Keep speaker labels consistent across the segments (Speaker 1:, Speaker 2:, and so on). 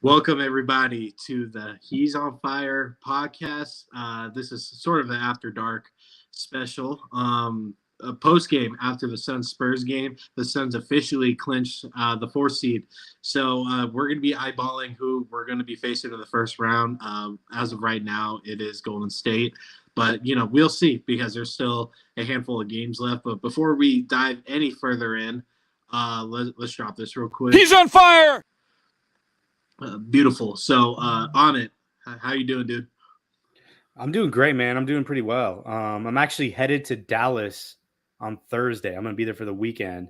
Speaker 1: Welcome, everybody, to the He's on Fire podcast. This is sort of an after dark special. A post game after the Suns Spurs game. The Suns officially clinched the 4th seed. So we're going to be eyeballing who we're going to be facing in the first round. As of right now, it is Golden State. But, we'll see because there's still a handful of games left. But before we dive any further in, let's drop this real quick.
Speaker 2: He's on fire!
Speaker 1: Beautiful. So, on it, how you doing, dude?
Speaker 3: I'm doing great, man. I'm doing pretty well. I'm actually headed to Dallas on Thursday. I'm going to be there for the weekend.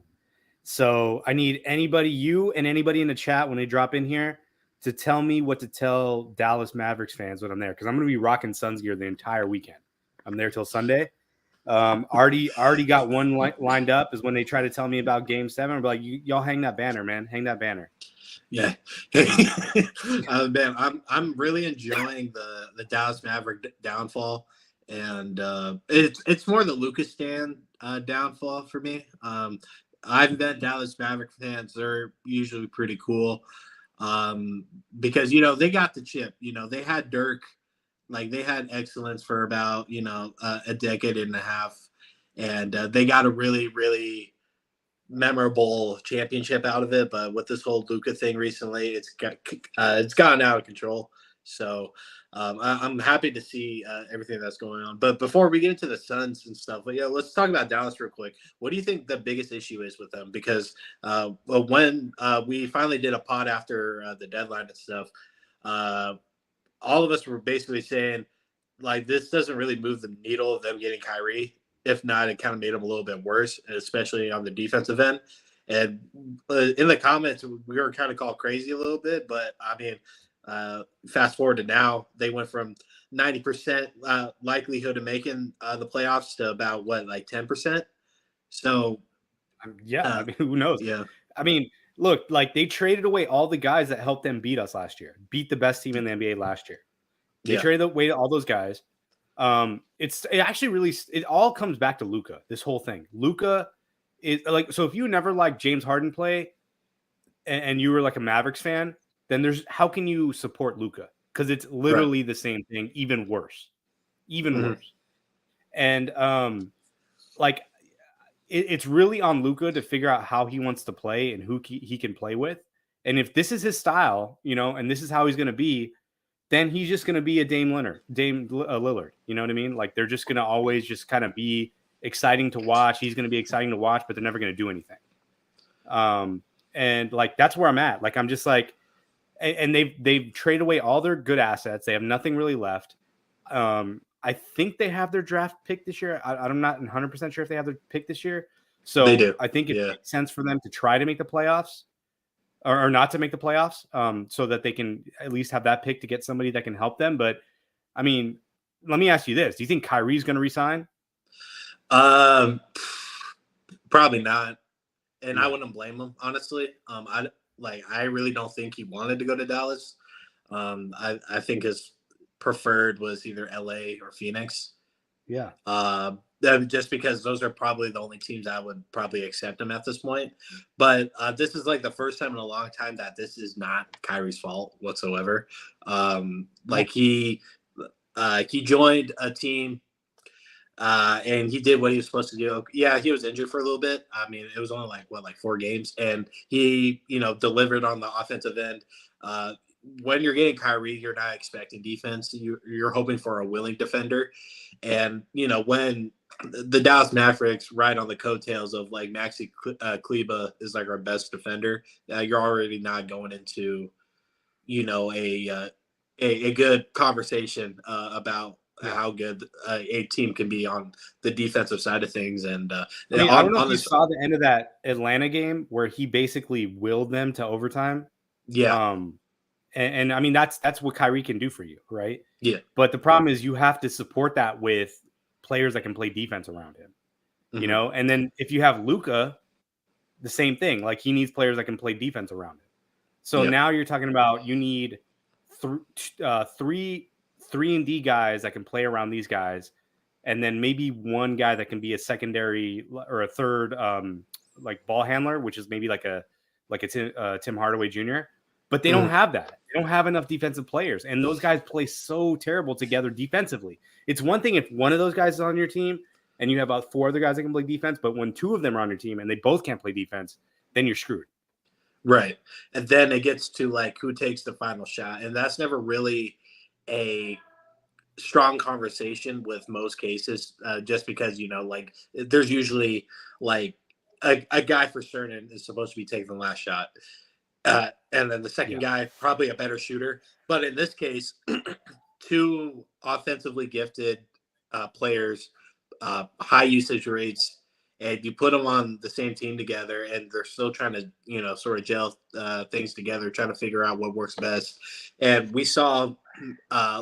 Speaker 3: So I need anybody, you and anybody in the chat when they drop in here, to tell me what to tell Dallas Mavericks fans when I'm there, because I'm going to be rocking Suns gear the entire weekend. I'm there till Sunday. Already got one lined up is when they try to tell me about Game 7. I'm like, y'all hang that banner, man. Hang that banner.
Speaker 1: Yeah, man, I'm really enjoying the Dallas Maverick downfall, and it's more the Lucas Stan downfall for me. I've met Dallas Maverick fans; they're usually pretty cool, because they got the chip. They had Dirk, like they had excellence for about a decade and a half, and they got a really memorable championship out of it. But with this whole Luka thing recently, it's gotten out of control. So I'm happy to see everything that's going on. But before we get into the Suns and stuff, let's talk about Dallas real quick. What do you think the biggest issue is with them? Because when we finally did a pod after the deadline and stuff, all of us were basically saying, like, this doesn't really move the needle of them getting Kyrie. If not, it kind of made them a little bit worse, especially on the defensive end. And in the comments, we were kind of called crazy a little bit. But, I mean, fast forward to now, they went from 90% likelihood of making the playoffs to about, 10%? So,
Speaker 3: I mean, who knows?
Speaker 1: Yeah.
Speaker 3: I mean, look, like they traded away all the guys that helped them beat us last year, beat the best team in the NBA last year. They traded away all those guys. It all comes back to Luka. This whole thing, Luka is like, so if you never liked James Harden play and you were like a Mavericks fan, then how can you support Luka? Because it's literally the same thing, even worse. And it's really on Luka to figure out how he wants to play and who he can play with. And if this is his style, and this is how he's going to be, then he's just going to be a Dame Lillard. You know what I mean? Like, they're just going to always just kind of be exciting to watch. He's going to be exciting to watch, but they're never going to do anything. And like, that's where I'm at. Like, I'm just like, and they've traded away all their good assets. They have nothing really left. I think they have their draft pick this year. I'm not 100% sure if they have their pick this year. So
Speaker 1: They do.
Speaker 3: I think it makes sense for them to try to make the playoffs. Or not to make the playoffs, so that they can at least have that pick to get somebody that can help them. But, I mean, let me ask you this. Do you think Kyrie's going to resign?
Speaker 1: Probably not. And I wouldn't blame him, honestly. I really don't think he wanted to go to Dallas. I think his preferred was either LA or Phoenix.
Speaker 3: Yeah.
Speaker 1: Just because those are probably the only teams that would probably accept him at this point. But this is like the first time in a long time that this is not Kyrie's fault whatsoever. Like he joined a team and he did what he was supposed to do. Yeah, he was injured for a little bit. I mean, it was only like 4 games, and he delivered on the offensive end. When you're getting Kyrie, you're not expecting defense. You're hoping for a willing defender. And, when the Dallas Mavericks ride on the coattails of like Maxi Kleber is like our best defender, you're already not going into, a good conversation about how good a team can be on the defensive side of things. And
Speaker 3: I don't know if you saw the end of that Atlanta game where he basically willed them to overtime.
Speaker 1: Yeah.
Speaker 3: And I mean, that's what Kyrie can do for you, right?
Speaker 1: Yeah.
Speaker 3: But the problem is you have to support that with players that can play defense around him, And then if you have Luka, the same thing. Like, he needs players that can play defense around him. So now you're talking about you need three 3-and-D guys that can play around these guys, and then maybe one guy that can be a secondary or a third like ball handler, which is maybe like a Tim Hardaway Jr. but they don't have that. They don't have enough defensive players, and those guys play so terrible together defensively. It's one thing if one of those guys is on your team and you have about 4 other guys that can play defense, but when 2 of them are on your team and they both can't play defense, then you're screwed.
Speaker 1: Right. And then it gets to like who takes the final shot. And that's never really a strong conversation with most cases, just because, like there's usually like a guy for certain is supposed to be taking the last shot. And then the second guy, probably a better shooter. But in this case, 2 offensively gifted players, high usage rates, and you put them on the same team together and they're still trying to, sort of gel things together, trying to figure out what works best. And we saw,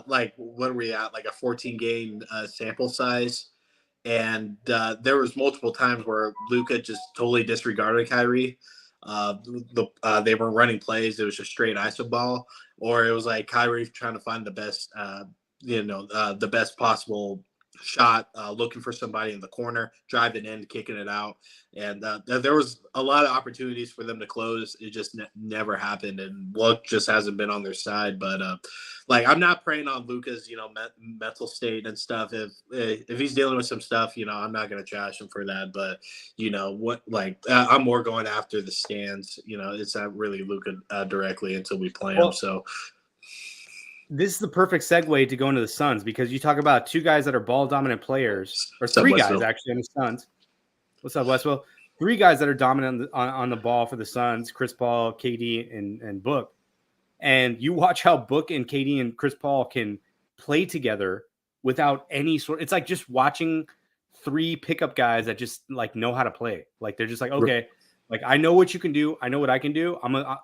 Speaker 1: like, what are we at? Like a 14-game sample size. And there was multiple times where Luka just totally disregarded Kyrie. They were running plays. It was just straight iso ball, or it was like Kyrie trying to find the best, the best possible shot, looking for somebody in the corner, driving in, kicking it out. And there was a lot of opportunities for them to close. It just never happened, and luck just hasn't been on their side. But like, I'm not preying on Luka's, mental state and stuff. If he's dealing with some stuff, I'm not going to trash him for that. But I'm more going after the stands. It's not really Luka directly until we play him. So
Speaker 3: this is the perfect segue to go into the Suns, because you talk about 2 guys that are ball dominant players, or 3 guys actually on the Suns. What's up, Westwell? 3 guys that are dominant on the ball for the Suns: Chris Paul, KD, and Book. And you watch how Book and KD and Chris Paul can play together without any sort. It's like just watching 3 pickup guys that just like know how to play. Like they're just like, okay, like I know what you can do. I know what I can do.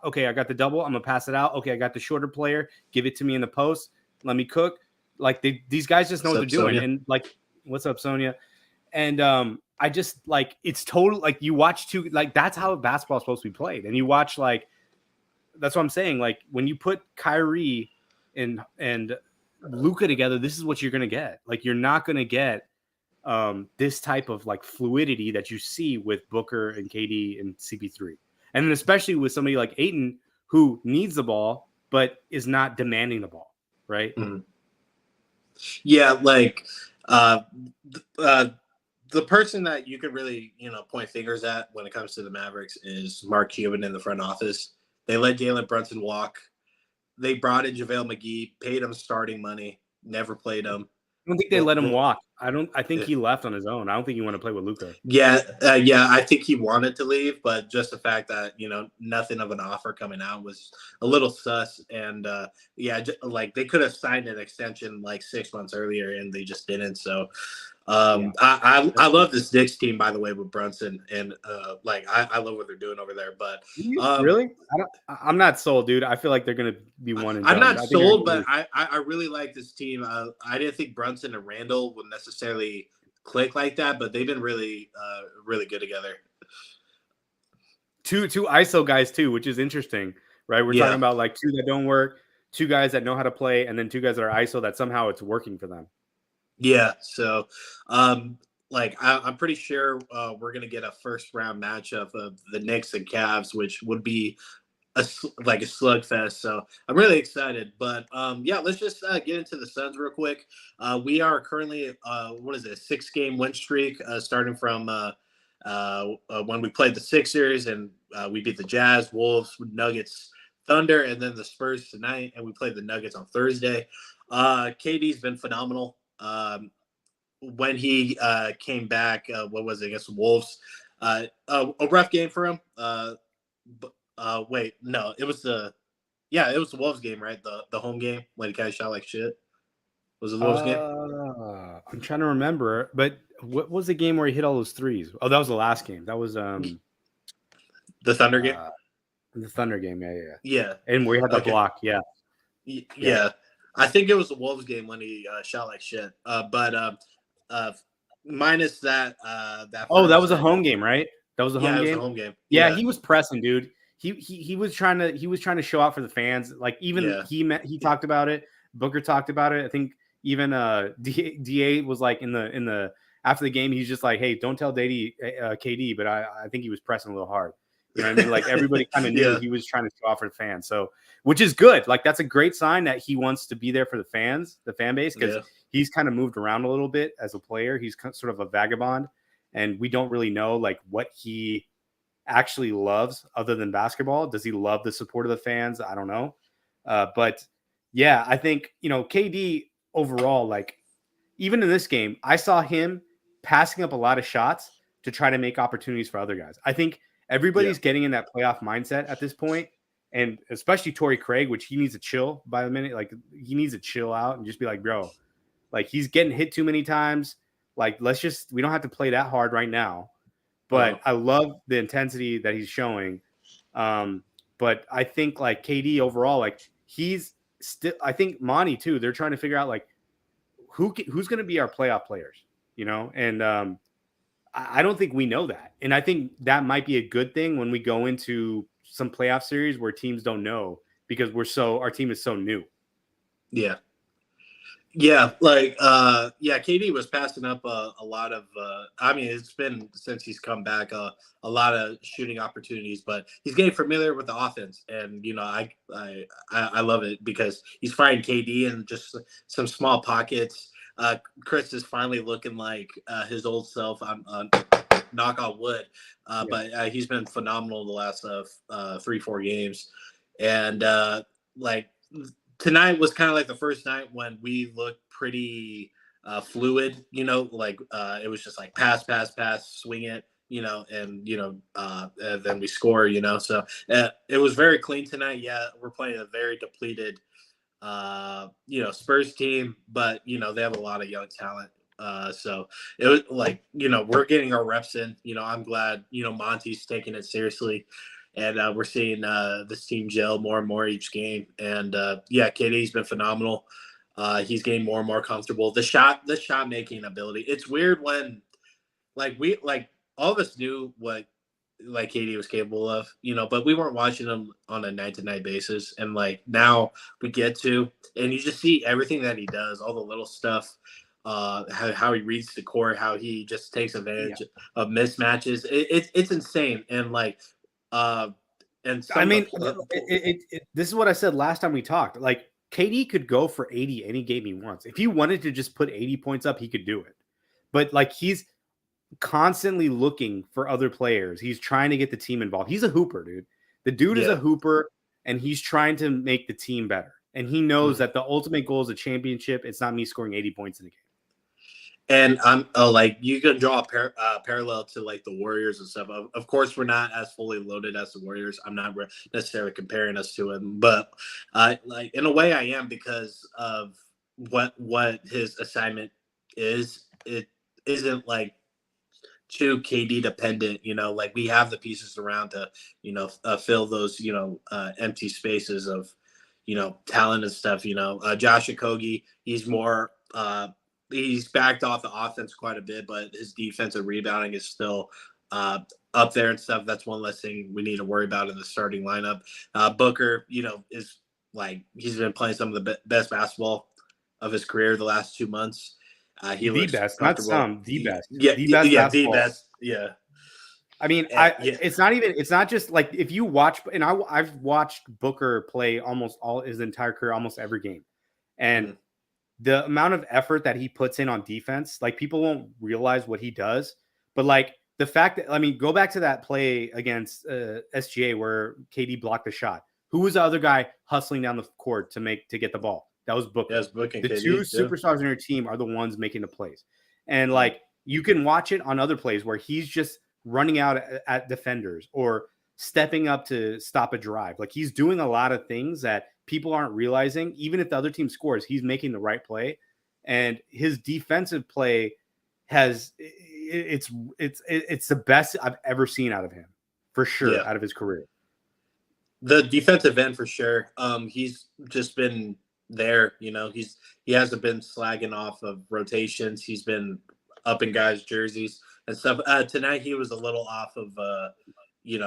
Speaker 3: Okay, I got the double. I'm gonna pass it out. Okay, I got the shorter player. Give it to me in the post. Let me cook. Like these guys just know what they're doing. Sonia? And like, what's up, Sonia? And I just like, it's total, like you watch 2, like that's how basketball is supposed to be played. And you watch, like, that's what I'm saying. Like when you put Kyrie and Luka together, this is what you're gonna get. Like you're not gonna get this type of like fluidity that you see with Booker and KD and CP3, and then especially with somebody like Ayton, who needs the ball but is not demanding the ball, right?
Speaker 1: Mm-hmm. Yeah, like the person that you could really point fingers at when it comes to the Mavericks is Mark Cuban in the front office. They let Jalen Brunson walk. They brought in JaVale McGee, paid him starting money, never played him.
Speaker 3: I don't think they let him walk. I think he left on his own. I don't think he wanted to play with Luka.
Speaker 1: Yeah. I think he wanted to leave, but just the fact that nothing of an offer coming out was a little sus. And like they could have signed an extension like 6 months earlier, and they just didn't. So I love this Knicks team, by the way, with Brunson, and I love what they're doing over there. But
Speaker 3: really, I'm not sold, dude. I feel like they're gonna be one and
Speaker 1: I'm
Speaker 3: done.
Speaker 1: not sold, but I really like this team. I didn't think Brunson and Randall would necessarily click like that, but they've been really good together.
Speaker 3: Two ISO guys too, which is interesting, right? We're talking about like 2 that don't work, 2 guys that know how to play, and then 2 guys that are ISO that somehow it's working for them.
Speaker 1: Yeah, so I'm pretty sure we're gonna get a first round matchup of the Knicks and Cavs, which would be a slugfest. So I'm really excited. But let's just get into the Suns real quick. We are currently a 6-game win streak, starting from when we played the Sixers and we beat the Jazz, Wolves, Nuggets, Thunder, and then the Spurs tonight, and we played the Nuggets on Thursday. KD's been phenomenal. When he came back, what was it, against the Wolves? A rough game for him. Wait, no, it was the Wolves game, right? The home game when he kind of shot like shit. Was it the Wolves game?
Speaker 3: I'm trying to remember, but what was the game where he hit all those threes? Oh, that was the last game. That was
Speaker 1: the Thunder game.
Speaker 3: The Thunder game,
Speaker 1: yeah.
Speaker 3: And where he had the block, yeah.
Speaker 1: I think it was the Wolves game when he shot like shit. But minus that. That
Speaker 3: was a home game, right? That was a home game.
Speaker 1: It was a home game.
Speaker 3: Yeah, he was pressing, dude. He was trying to show out for the fans. Like even he talked about it. Booker talked about it. I think even DA was like in the after the game. He's just like, hey, don't tell KD, but I think he was pressing a little hard. You know what I mean? Like everybody kind of knew
Speaker 1: Yeah,
Speaker 3: he was trying to show off for the fans. So, which is good. Like that's a great sign that he wants to be there for the fans, the fan base, because
Speaker 1: yeah,
Speaker 3: he's kind of moved around a little bit as a player. He's sort of a vagabond, and we don't really know like what he actually loves other than basketball. Does he love the support of the fans? I don't know. But yeah, I think, KD overall, like even in this game, I saw him passing up a lot of shots to try to make opportunities for other guys. I think
Speaker 1: yeah.
Speaker 3: everybody's getting in that playoff mindset at this point, and especially Torrey Craig, which he needs to chill by the minute. Like he needs to chill out and just be like, bro, like he's getting hit too many times. Like we don't have to play that hard right now.
Speaker 1: Uh,
Speaker 3: But I love the intensity that he's showing. But I think like KD overall, like he's still. I think Monty too. They're trying to figure out like who's going to be our playoff players, and I don't think we know that. And I think that might be a good thing when we go into some playoff series where teams don't know because our team is so new.
Speaker 1: yeah. Yeah, like KD was passing up a lot of. I mean, it's been since he's come back a lot of shooting opportunities, but he's getting familiar with the offense, and I love it because he's finding KD in just some small pockets. Chris is finally looking like his old self. I'm knock on wood, but he's been phenomenal the last 3-4 games, and like tonight was kind of like the first night when we looked pretty fluid, like it was just like pass, swing it, and then we score, So it was very clean tonight. Yeah, we're playing a very depleted, Spurs team, but they have a lot of young talent. So it was like, we're getting our reps in. I'm glad, Monty's taking it seriously. And we're seeing this team gel more and more each game. And KD's been phenomenal. He's getting more and more comfortable. The shot making ability. It's weird when all of us knew what like KD was capable of, but we weren't watching him on a night to night basis. And like now we get to, and you just see everything that he does, all the little stuff, how he reads the court, how he just takes advantage of mismatches. It's insane. And like, and
Speaker 3: I
Speaker 1: some
Speaker 3: mean,
Speaker 1: of the
Speaker 3: this is what I said last time we talked. Like KD could go for 80 any game he wants. If he wanted to just put 80 points up, he could do it. But like he's constantly looking for other players. He's trying to get the team involved. He's a hooper, dude. The dude is a hooper, and he's trying to make the team better. And he knows that the ultimate goal is a championship. It's not me scoring 80 points in a game.
Speaker 1: And I'm like you can draw a parallel to like the Warriors and stuff. Of course, we're not as fully loaded as the Warriors. I'm not necessarily comparing us to him, but like in a way, I am because of what his assignment is. It isn't like too KD dependent. Like we have the pieces around to fill those empty spaces of talent and stuff. Josh Okogie, he's more. He's backed off the offense quite a bit, but his defensive rebounding is still up there and stuff. That's one less thing we need to worry about in the starting lineup. Booker, is like he's been playing some of the best basketball of his career the last 2 months. He
Speaker 3: the
Speaker 1: looks
Speaker 3: best, not
Speaker 1: comfortable.
Speaker 3: some, the best,
Speaker 1: Yeah,
Speaker 3: the best
Speaker 1: yeah,
Speaker 3: basketball.
Speaker 1: the best. Yeah.
Speaker 3: I mean, it's not just like if you watch, and I've watched Booker play almost all his entire career, almost every game, and the amount of effort that he puts in on defense, like people won't realize what he does, but like the fact that, I mean, go back to that play against SGA where KD blocked the shot. Who was the other guy hustling down the court to get the ball? That was Booker.
Speaker 1: Yeah, Booker.
Speaker 3: The
Speaker 1: KD,
Speaker 3: two superstars in your team are the ones making the plays. And like you can watch it on other plays where he's just running out at defenders or stepping up to stop a drive. Like he's doing a lot of things that people aren't realizing. Even if the other team scores, he's making the right play. And his defensive play it's the best I've ever seen out of him, for sure, out of his career.
Speaker 1: The defensive end for sure. He's just been there, he hasn't been slagging off of rotations. He's been up in guys' jerseys and stuff. Tonight he was a little off of he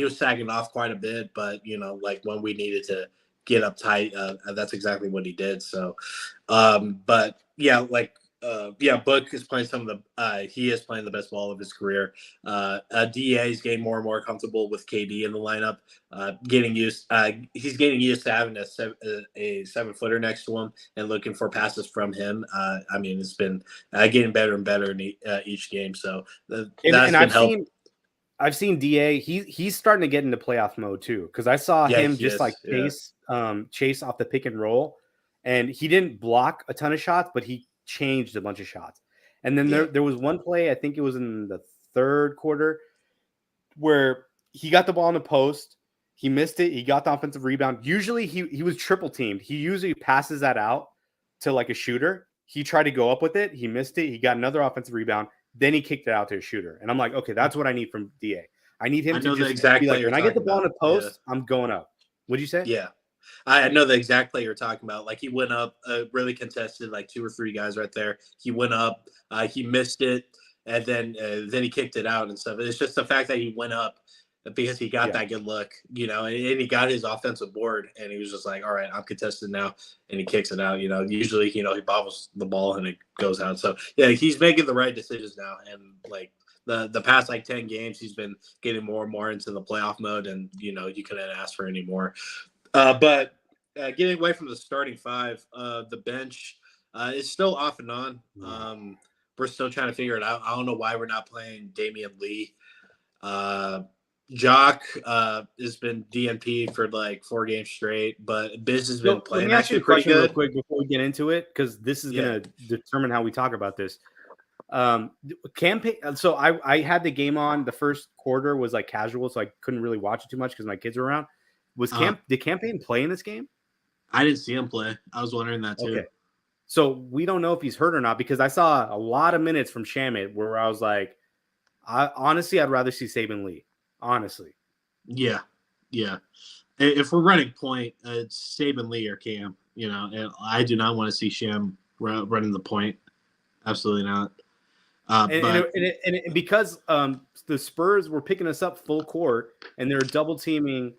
Speaker 1: was sagging off quite a bit, but like when we needed to get up tight, that's exactly what he did. So but yeah, like Book is playing some of the. He is playing the best ball of his career. Da is getting more and more comfortable with KD in the lineup. Getting used. He's getting used to having a 7-footer next to him and looking for passes from him. I mean, it's been getting better and better in each game. So that's
Speaker 3: And
Speaker 1: been helpful.
Speaker 3: I've seen Da. He's starting to get into playoff mode too, because I saw
Speaker 1: Yeah,
Speaker 3: him
Speaker 1: he
Speaker 3: just
Speaker 1: is.
Speaker 3: like
Speaker 1: Yeah,
Speaker 3: chase off the pick and roll, and he didn't block a ton of shots, but he changed a bunch of shots. And then
Speaker 1: yeah,
Speaker 3: there was one play, I think it was in the third quarter, where he got the ball in the post, he missed it, he got the offensive rebound. Usually he was triple teamed. He usually passes that out to like a shooter. He tried to go up with it, he missed it, he got another offensive rebound, then he kicked it out to a shooter. And I'm like, okay, that's what I need from Da. I need him
Speaker 1: I
Speaker 3: to
Speaker 1: know the
Speaker 3: just
Speaker 1: exact
Speaker 3: be
Speaker 1: play
Speaker 3: like,
Speaker 1: you're
Speaker 3: when I get the
Speaker 1: talking
Speaker 3: ball in
Speaker 1: about.
Speaker 3: the
Speaker 1: Yeah,
Speaker 3: post, I'm going up. What'd you say?
Speaker 1: yeah. I know the exact play you're talking about. Like he went up, really contested, like 2 or 3 guys right there. He went up, he missed it, and then he kicked it out and stuff. It's just the fact that he went up because he got
Speaker 3: Yeah.
Speaker 1: that good look, and he got his offensive board, and he was just like, all right, I'm contested now, and he kicks it out. Usually, he bobbles the ball and it goes out. So yeah, he's making the right decisions now, and like the past like 10 games, he's been getting more and more into the playoff mode, and you couldn't ask for any more. But getting away from the starting five, the bench is still off and on. We're still trying to figure it out. I don't know why we're not playing Damian Lee. Uh, Jock has been DNP for like 4 games straight, but Biz has been
Speaker 3: So let
Speaker 1: playing
Speaker 3: me ask you
Speaker 1: actually
Speaker 3: a
Speaker 1: pretty
Speaker 3: question real
Speaker 1: good.
Speaker 3: quick before we get into it, because this is
Speaker 1: Yeah.
Speaker 3: going to determine how we talk about this. Campaign. So I had the game on. The first quarter was like casual, so I couldn't really watch it too much because my kids were around. Did Campaign play in this game?
Speaker 1: I didn't see him play. I was wondering that too.
Speaker 3: Okay. So we don't know if he's hurt or not, because I saw a lot of minutes from Shamit where I was like, honestly, I'd rather see Saban Lee. Honestly.
Speaker 1: Yeah. Yeah. If we're running point, it's Saban Lee or Cam, and I do not want to see Sham running the point. Absolutely not.
Speaker 3: And because the Spurs were picking us up full court and they're double teaming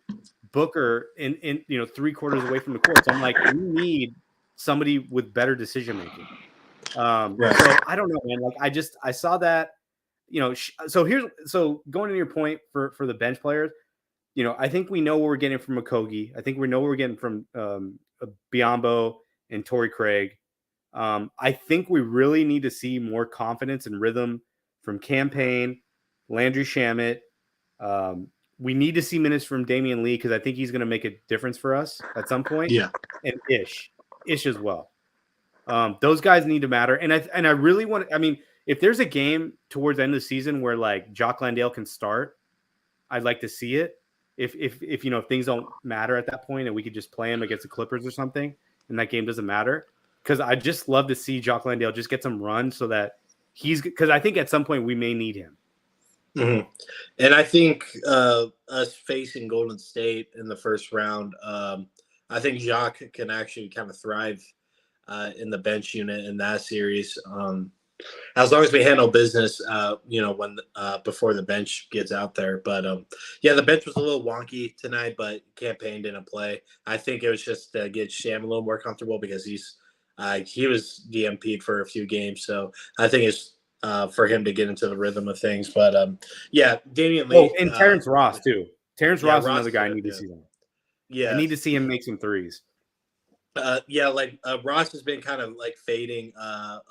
Speaker 3: Booker in 3/4 away from the court. So I'm like, we need somebody with better decision making.
Speaker 1: Right.
Speaker 3: So I don't know, man. Like I saw that, so going to your point for the bench players, I think we know what we're getting from Mukogi. I think we know what we're getting from Biombo and Torrey Craig. I think we really need to see more confidence and rhythm from Campaign, Landry Shamet. We need to see minutes from Damian Lee, because I think he's going to make a difference for us at some point.
Speaker 1: Yeah.
Speaker 3: And Ish as well. Those guys need to matter. And I really want. I mean, if there's a game towards the end of the season where like Jock Landale can start, I'd like to see it. If things don't matter at that point and we could just play him against the Clippers or something, and that game doesn't matter, because I just love to see Jock Landale just get some run so that because I think at some point we may need him.
Speaker 1: Mm-hmm. And I think us facing Golden State in the first round, I think Jacques can actually kind of thrive in the bench unit in that series. As long as we handle business, when before the bench gets out there. But the bench was a little wonky tonight, but Campaign didn't play. I think it was just to get Sham a little more comfortable, because he was DMP'd for a few games, so I think it's for him to get into the rhythm of things. But Damian Lee.
Speaker 3: Oh, and Terrence Ross too. Terrence Ross is another guy I need to see.
Speaker 1: Yeah,
Speaker 3: I need to see him make some threes.
Speaker 1: Ross has been kind of like fading.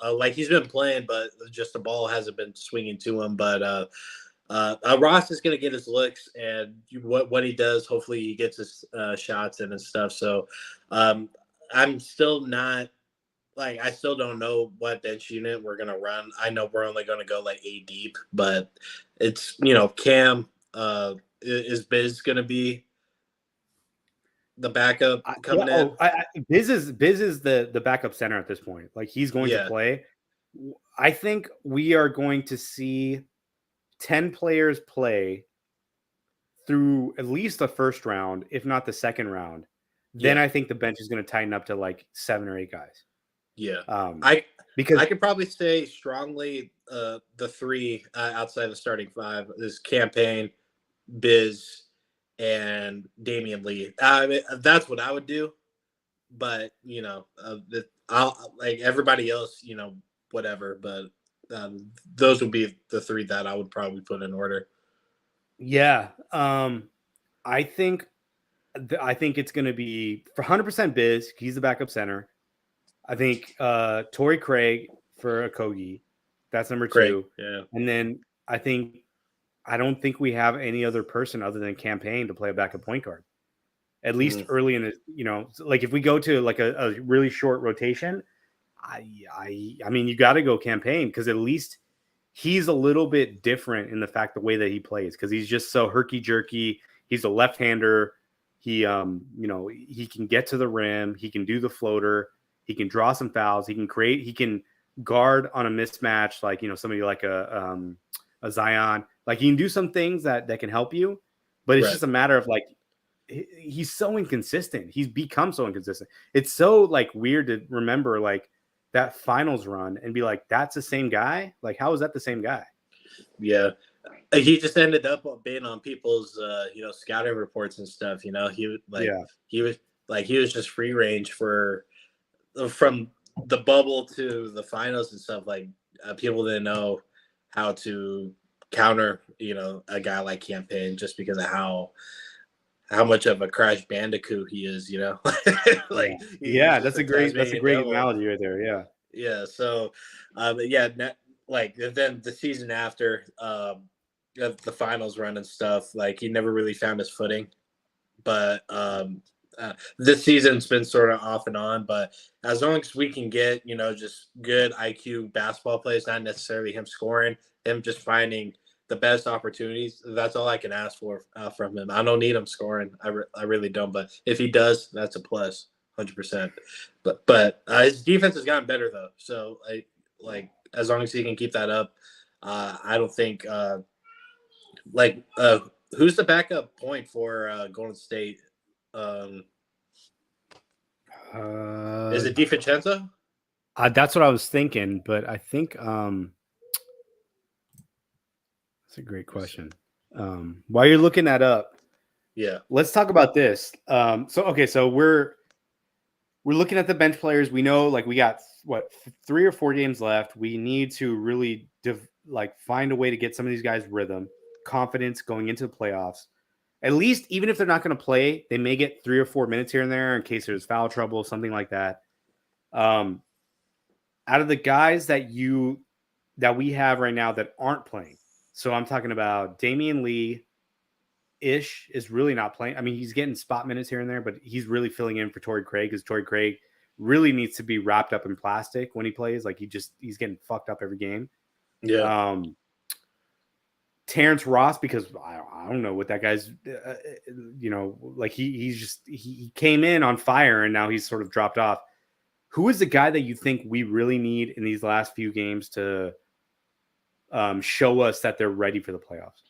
Speaker 1: Like he's been playing, but just the ball hasn't been swinging to him. But Ross is going to get his looks, and what he does, hopefully he gets his shots in and stuff. So I'm still not like, I still don't know what bench unit we're going to run. I know we're only going to go like 8 deep, but it's, Cam is Biz going to be the backup coming in?
Speaker 3: Biz is the backup center at this point. Like he's going to play. I think we are going to see 10 players play through at least the first round, if not the second round. Then I think the bench is going to tighten up to like 7 or 8 guys.
Speaker 1: Yeah.
Speaker 3: Because
Speaker 1: I could probably say strongly the 3 outside the starting 5 is Campaign, Biz, and Damian Lee. That's what I would do. But I'll like everybody else. whatever. But those would be the three that I would probably put in order.
Speaker 3: Yeah. I think it's going to be for 100% Biz. He's the backup center. I think Torrey Craig for Okogie. That's number
Speaker 1: Great.
Speaker 3: 2.
Speaker 1: Yeah.
Speaker 3: And then I don't think we have any other person other than Campaign to play a backup point guard. At least early in the, like if we go to like a really short rotation, I mean, you got to go Campaign because at least he's a little bit different in the way that he plays because he's just so herky jerky. He's a left-hander. He he can get to the rim. He can do the floater. He can draw some fouls. He can guard on a mismatch, like somebody like a Zion. Like he can do some things that can help you, but it's just a matter of like he's so inconsistent. He's become so inconsistent. It's so like weird to remember like that finals run and be like, that's the same guy. Like, how is that the same guy?
Speaker 1: Yeah. He just ended up being on people's, scouting reports and stuff. He was just free range from the bubble to the finals and stuff. Like people didn't know how to counter, a guy like Campaign just because of how much of a Crash Bandicoot he is.
Speaker 3: That's a great analogy right there. Yeah.
Speaker 1: Yeah. So, then the season after, the finals run and stuff, like he never really found his footing, but this season's been sort of off and on. But as long as we can get just good IQ basketball plays, not necessarily him scoring, him just finding the best opportunities, that's all I can ask for from him. I don't need him scoring, I really don't, but if he does, that's a plus 100%. But his defense has gotten better though, so as long as he can keep that up, I don't think who's the backup point for Golden State? Is it DiVincenzo?
Speaker 3: That's what I was thinking, but I think that's a great question. While you're looking that up, let's talk about this. So we're looking at the bench players. We know like we got 3 or 4 games left. We need to really find a way to get some of these guys rhythm, confidence going into the playoffs. At least, even if they're not going to play, they may get 3 or 4 minutes here and there in case there's foul trouble, something like that. Out of the guys that we have right now that aren't playing, so I'm talking about Damian Lee. Ish is really not playing. I mean, he's getting spot minutes here and there, but he's really filling in for Torrey Craig because Torrey Craig really needs to be wrapped up in plastic when he plays. Like he's getting fucked up every game.
Speaker 1: Yeah.
Speaker 3: Terrence Ross, because I don't know what that guy's, he came in on fire and now he's sort of dropped off. Who is the guy that you think we really need in these last few games to show us that they're ready for the playoffs?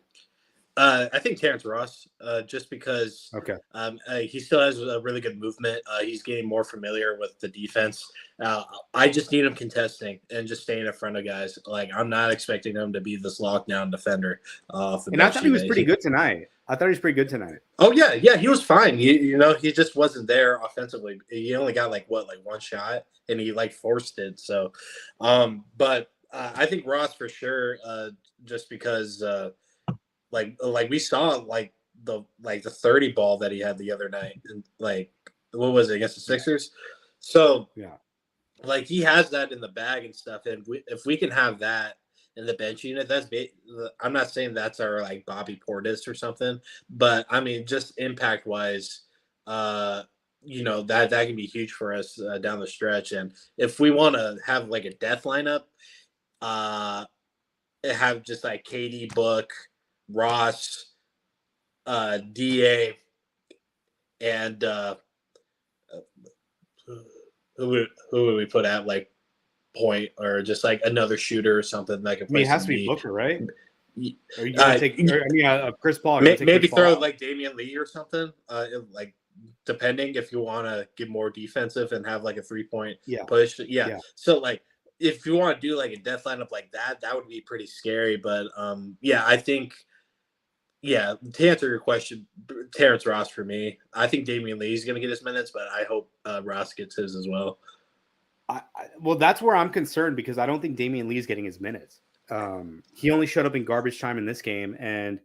Speaker 1: I think Terrence Ross, just because he still has a really good movement. He's getting more familiar with the defense. I just need him contesting and just staying in front of guys. Like I'm not expecting him to be this lockdown defender.
Speaker 3: I thought he was pretty good tonight.
Speaker 1: Oh yeah, he was fine. He just wasn't there offensively. He only got one shot, and he forced it. So, but I think Ross for sure, just because. We saw the 30 ball that he had the other night, and what was it against the Sixers? So he has that in the bag and stuff, and if we can have that in the bench unit, I'm not saying that's our Bobby Portis or something, but I mean just impact wise, that can be huge for us down the stretch. And if we want to have a death lineup, have just KD, Book, Ross, DA, and who would we put at point, or just another shooter or something that can play?
Speaker 3: It has to be Booker, right?
Speaker 1: Are you gonna take?
Speaker 3: Chris Paul.
Speaker 1: Maybe throw Damian Lee or something. Depending if you want to get more defensive and have a 3-point push. Yeah. So if you want to do a death lineup like that, that would be pretty scary. But I think. Yeah, to answer your question, Terrence Ross for me. I think Damian Lee is going to get his minutes, but I hope Ross gets his as well.
Speaker 3: Well, that's where I'm concerned because I don't think Damian Lee is getting his minutes. He only showed up in garbage time in this game, and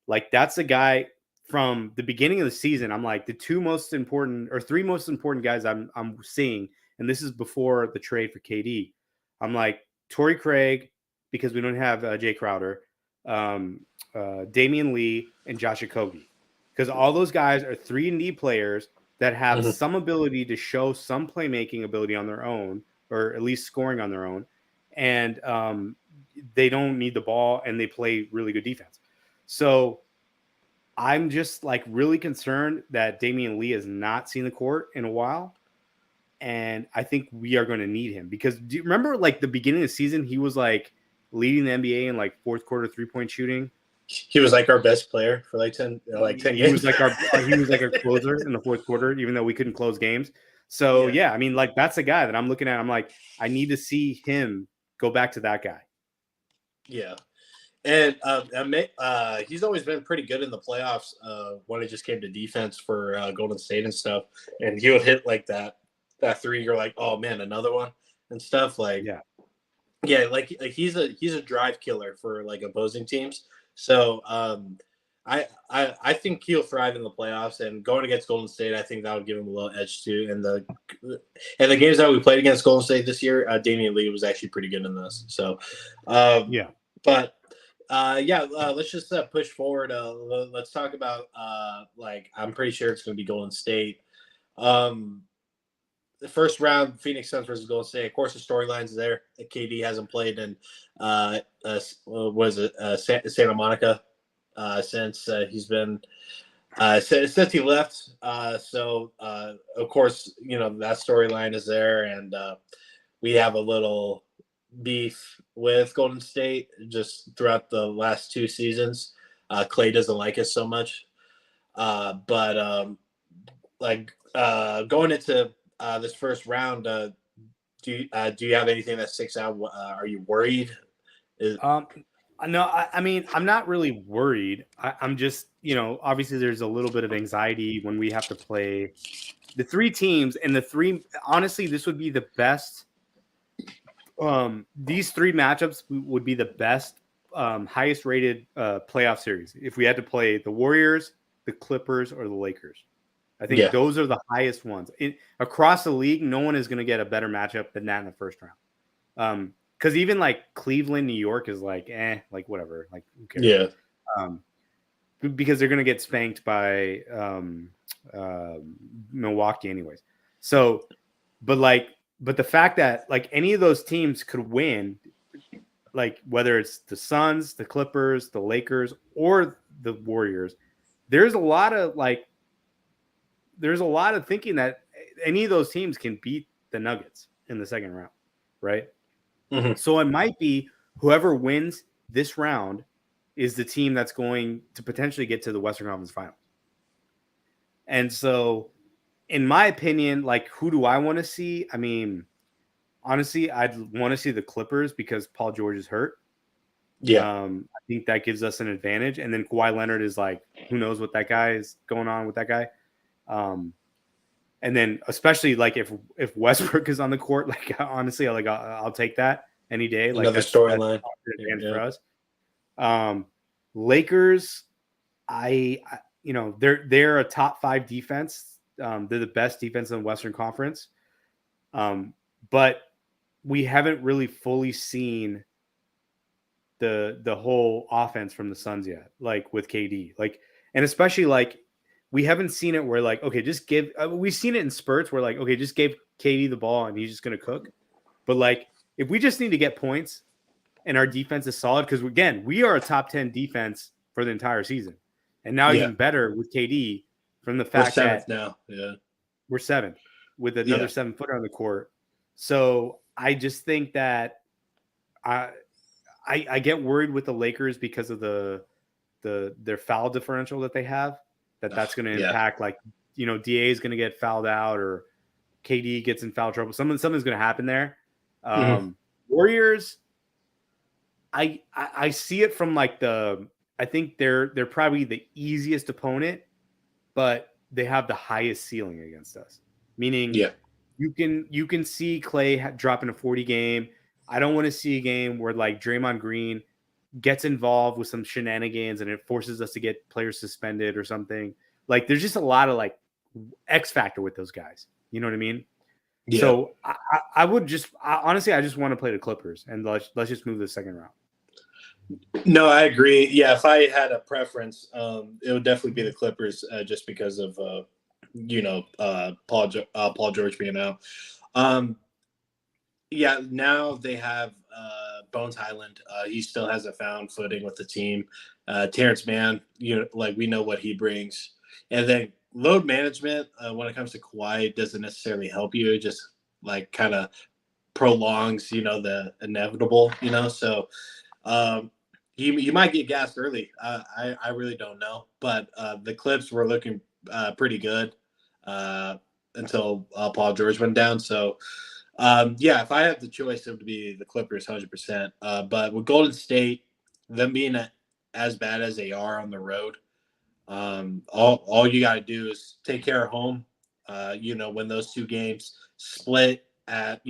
Speaker 3: like that's a guy from the beginning of the season. I'm like the three most important guys I'm seeing, and this is before the trade for KD. I'm like Torrey Craig because we don't have Jay Crowder, Damian Lee, and Josh Okogie because all those guys are 3-and-D players that have some ability to show some playmaking ability on their own, or at least scoring on their own, and they don't need the ball and they play really good defense. So I'm just like really concerned that Damian Lee has not seen the court in a while. And I think we are going to need him because do you remember like the beginning of the season, he was like leading the NBA in like fourth quarter 3-point shooting.
Speaker 1: He was like our best player for like 10 games.
Speaker 3: He was like our closer in the fourth quarter, even though we couldn't close games. So yeah, I mean, like that's a guy that I'm looking at. I'm like, I need to see him go back to that guy.
Speaker 1: Yeah. And he's always been pretty good in the playoffs when it just came to defense for Golden State and stuff. And he would hit like that three. You're like, oh man, another one and stuff. Like, yeah, like he's a drive killer for like opposing teams. So I think he'll thrive in the playoffs, and going against Golden State, I think that would give him a little edge too. And the games that we played against Golden State this year, Damian Lee was actually pretty good in this. So but. Let's just push forward. Let's talk about like I'm pretty sure it's going to be Golden State. The first round, Phoenix Suns versus Golden State. Of course, the storylines there. KD hasn't played in Santa Monica since he's been since he left. So of course, you know that storyline is there, and we have a little beef with Golden State just throughout the last 2 seasons. Clay doesn't like us so much, but going into this first round, do you have anything that sticks out? Are you worried?
Speaker 3: No, I mean, I'm not really worried. I'm just, obviously there's a little bit of anxiety when we have to play the 3 teams, and honestly, this would be the best. These 3 matchups would be the best, highest rated playoff series if we had to play the Warriors, the Clippers, or the Lakers. I think those are the highest ones. Across the league, no one is going to get a better matchup than that in the first round. Because even like Cleveland, New York is like, like whatever, like who cares? Yeah. Because they're going to get spanked by Milwaukee anyways. So, but the fact that like any of those teams could win, like whether it's the Suns, the Clippers, the Lakers, or the Warriors, there's a lot of thinking that any of those teams can beat the Nuggets in the second round, right? Mm-hmm. So it might be whoever wins this round is the team that's going to potentially get to the Western Conference Finals. And so, in my opinion, like, who do I want to see? I mean, honestly, I'd want to see the Clippers because Paul George is hurt. Yeah. I think that gives us an advantage. And then Kawhi Leonard is like, who knows what that guy is going on with that guy. And then especially like if Westbrook is on the court, like honestly, like I'll take that any day. Like
Speaker 1: another storyline
Speaker 3: for us. Lakers, they're a top 5 defense. They're the best defense in the Western Conference. But we haven't really fully seen the whole offense from the Suns yet, like with KD, like, and especially like we haven't seen it where like, okay, just give, we've seen it in spurts where like, okay, just give KD the ball and he's just going to cook. But like, if we just need to get points and our defense is solid, because again, we are a top 10 defense for the entire season. And now even better with KD from the fact that
Speaker 1: now,
Speaker 3: we're 7th with another 7-footer on the court. So I just think that I get worried with the Lakers because of their foul differential that they have. That's going to impact, like, DA is going to get fouled out or KD gets in foul trouble. Something's going to happen there. Warriors, I see it from like I think they're probably the easiest opponent, but they have the highest ceiling against us. Meaning, You can see Clay dropping a 40 game. I don't want to see a game where like Draymond Green gets involved with some shenanigans and it forces us to get players suspended or something. Like there's just a lot of like X factor with those guys. You know what I mean?
Speaker 1: Yeah.
Speaker 3: So I would just honestly, I just want to play the Clippers and let's just move to the second round.
Speaker 1: No, I agree. Yeah, if I had a preference, it would definitely be the Clippers, just because of Paul George being out. Yeah, now they have Bones Highland. He still hasn't found footing with the team. Terrence Mann, like we know what he brings, and then load management when it comes to Kawhi doesn't necessarily help you. It just like kind of prolongs, the inevitable. So you might get gassed early. I really don't know, but the Clips were looking pretty good until Paul George went down. So yeah, if I have the choice, it would be the Clippers 100%. But with Golden State, them being as bad as they are on the road, all you got to do is take care of home. Win those two games, split at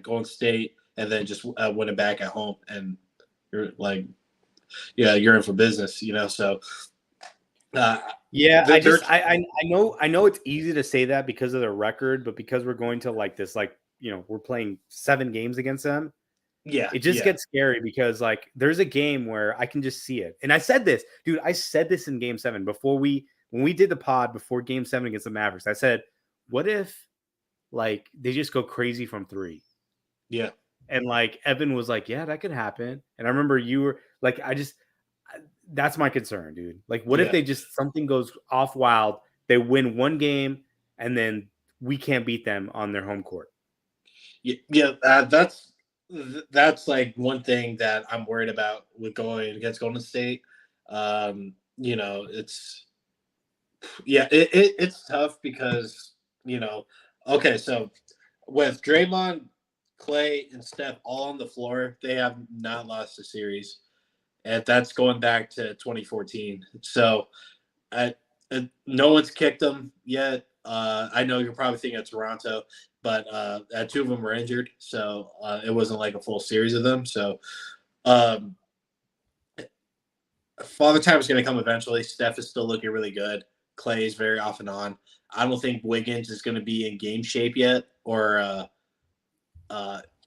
Speaker 1: Golden State, and then just win it back at home, and you're like, yeah, you're in for business. So
Speaker 3: yeah, I know it's easy to say that because of their record, but because we're going to like this, like we're playing 7 games against them.
Speaker 1: yeah,
Speaker 3: It just
Speaker 1: yeah,
Speaker 3: gets scary because like there's a game where I can just see it. And I said this, dude, I said this in game 7 when we did the pod before game 7 against the Mavericks. I said, what if like they just go crazy from 3?
Speaker 1: yeah.
Speaker 3: And like Evan was like, yeah, that could happen. And I remember you were like, that's my concern, dude. Like, what if
Speaker 1: Yeah.
Speaker 3: they just something goes off wild, they win one game, and then we can't beat them on their home court?
Speaker 1: Yeah, that's like one thing that I'm worried about with going against Golden State. It's it's tough because okay, so with Draymond, Clay, and Steph all on the floor, they have not lost a series, and that's going back to 2014. So, no one's kicked them yet. I know you're probably thinking of Toronto, but 2 of them were injured, so it wasn't like a full series of them. So, um, Father Time is going to come eventually. Steph is still looking really good. Clay is very off and on. I don't think Wiggins is going to be in game shape yet, or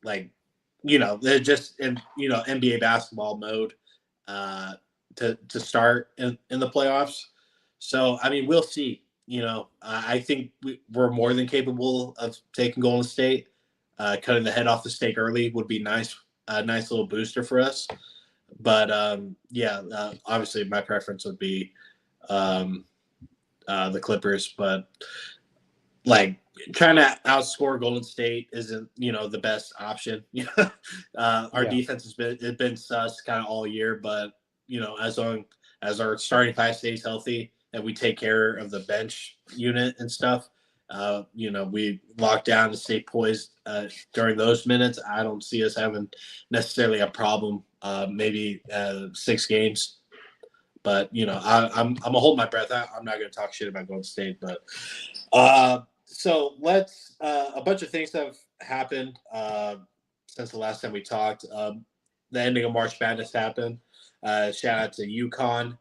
Speaker 1: like they're just in NBA basketball mode to start in the playoffs. So I mean, we'll see. I think we're more than capable of taking Golden State. Cutting the head off the stake early would be nice, a nice little booster for us. But yeah, obviously my preference would be um, the Clippers. But like trying to outscore Golden State isn't the best option. Our defense has been sus kind of all year, but as long as our starting 5 stays healthy and we take care of the bench unit and stuff, we lock down and stay poised during those minutes. I don't see us having necessarily a problem. Maybe 6 games. But I'm gonna hold my breath. I'm not gonna talk shit about Golden State, but so let's a bunch of things have happened since the last time we talked. The ending of March Madness happened. Shout out to UConn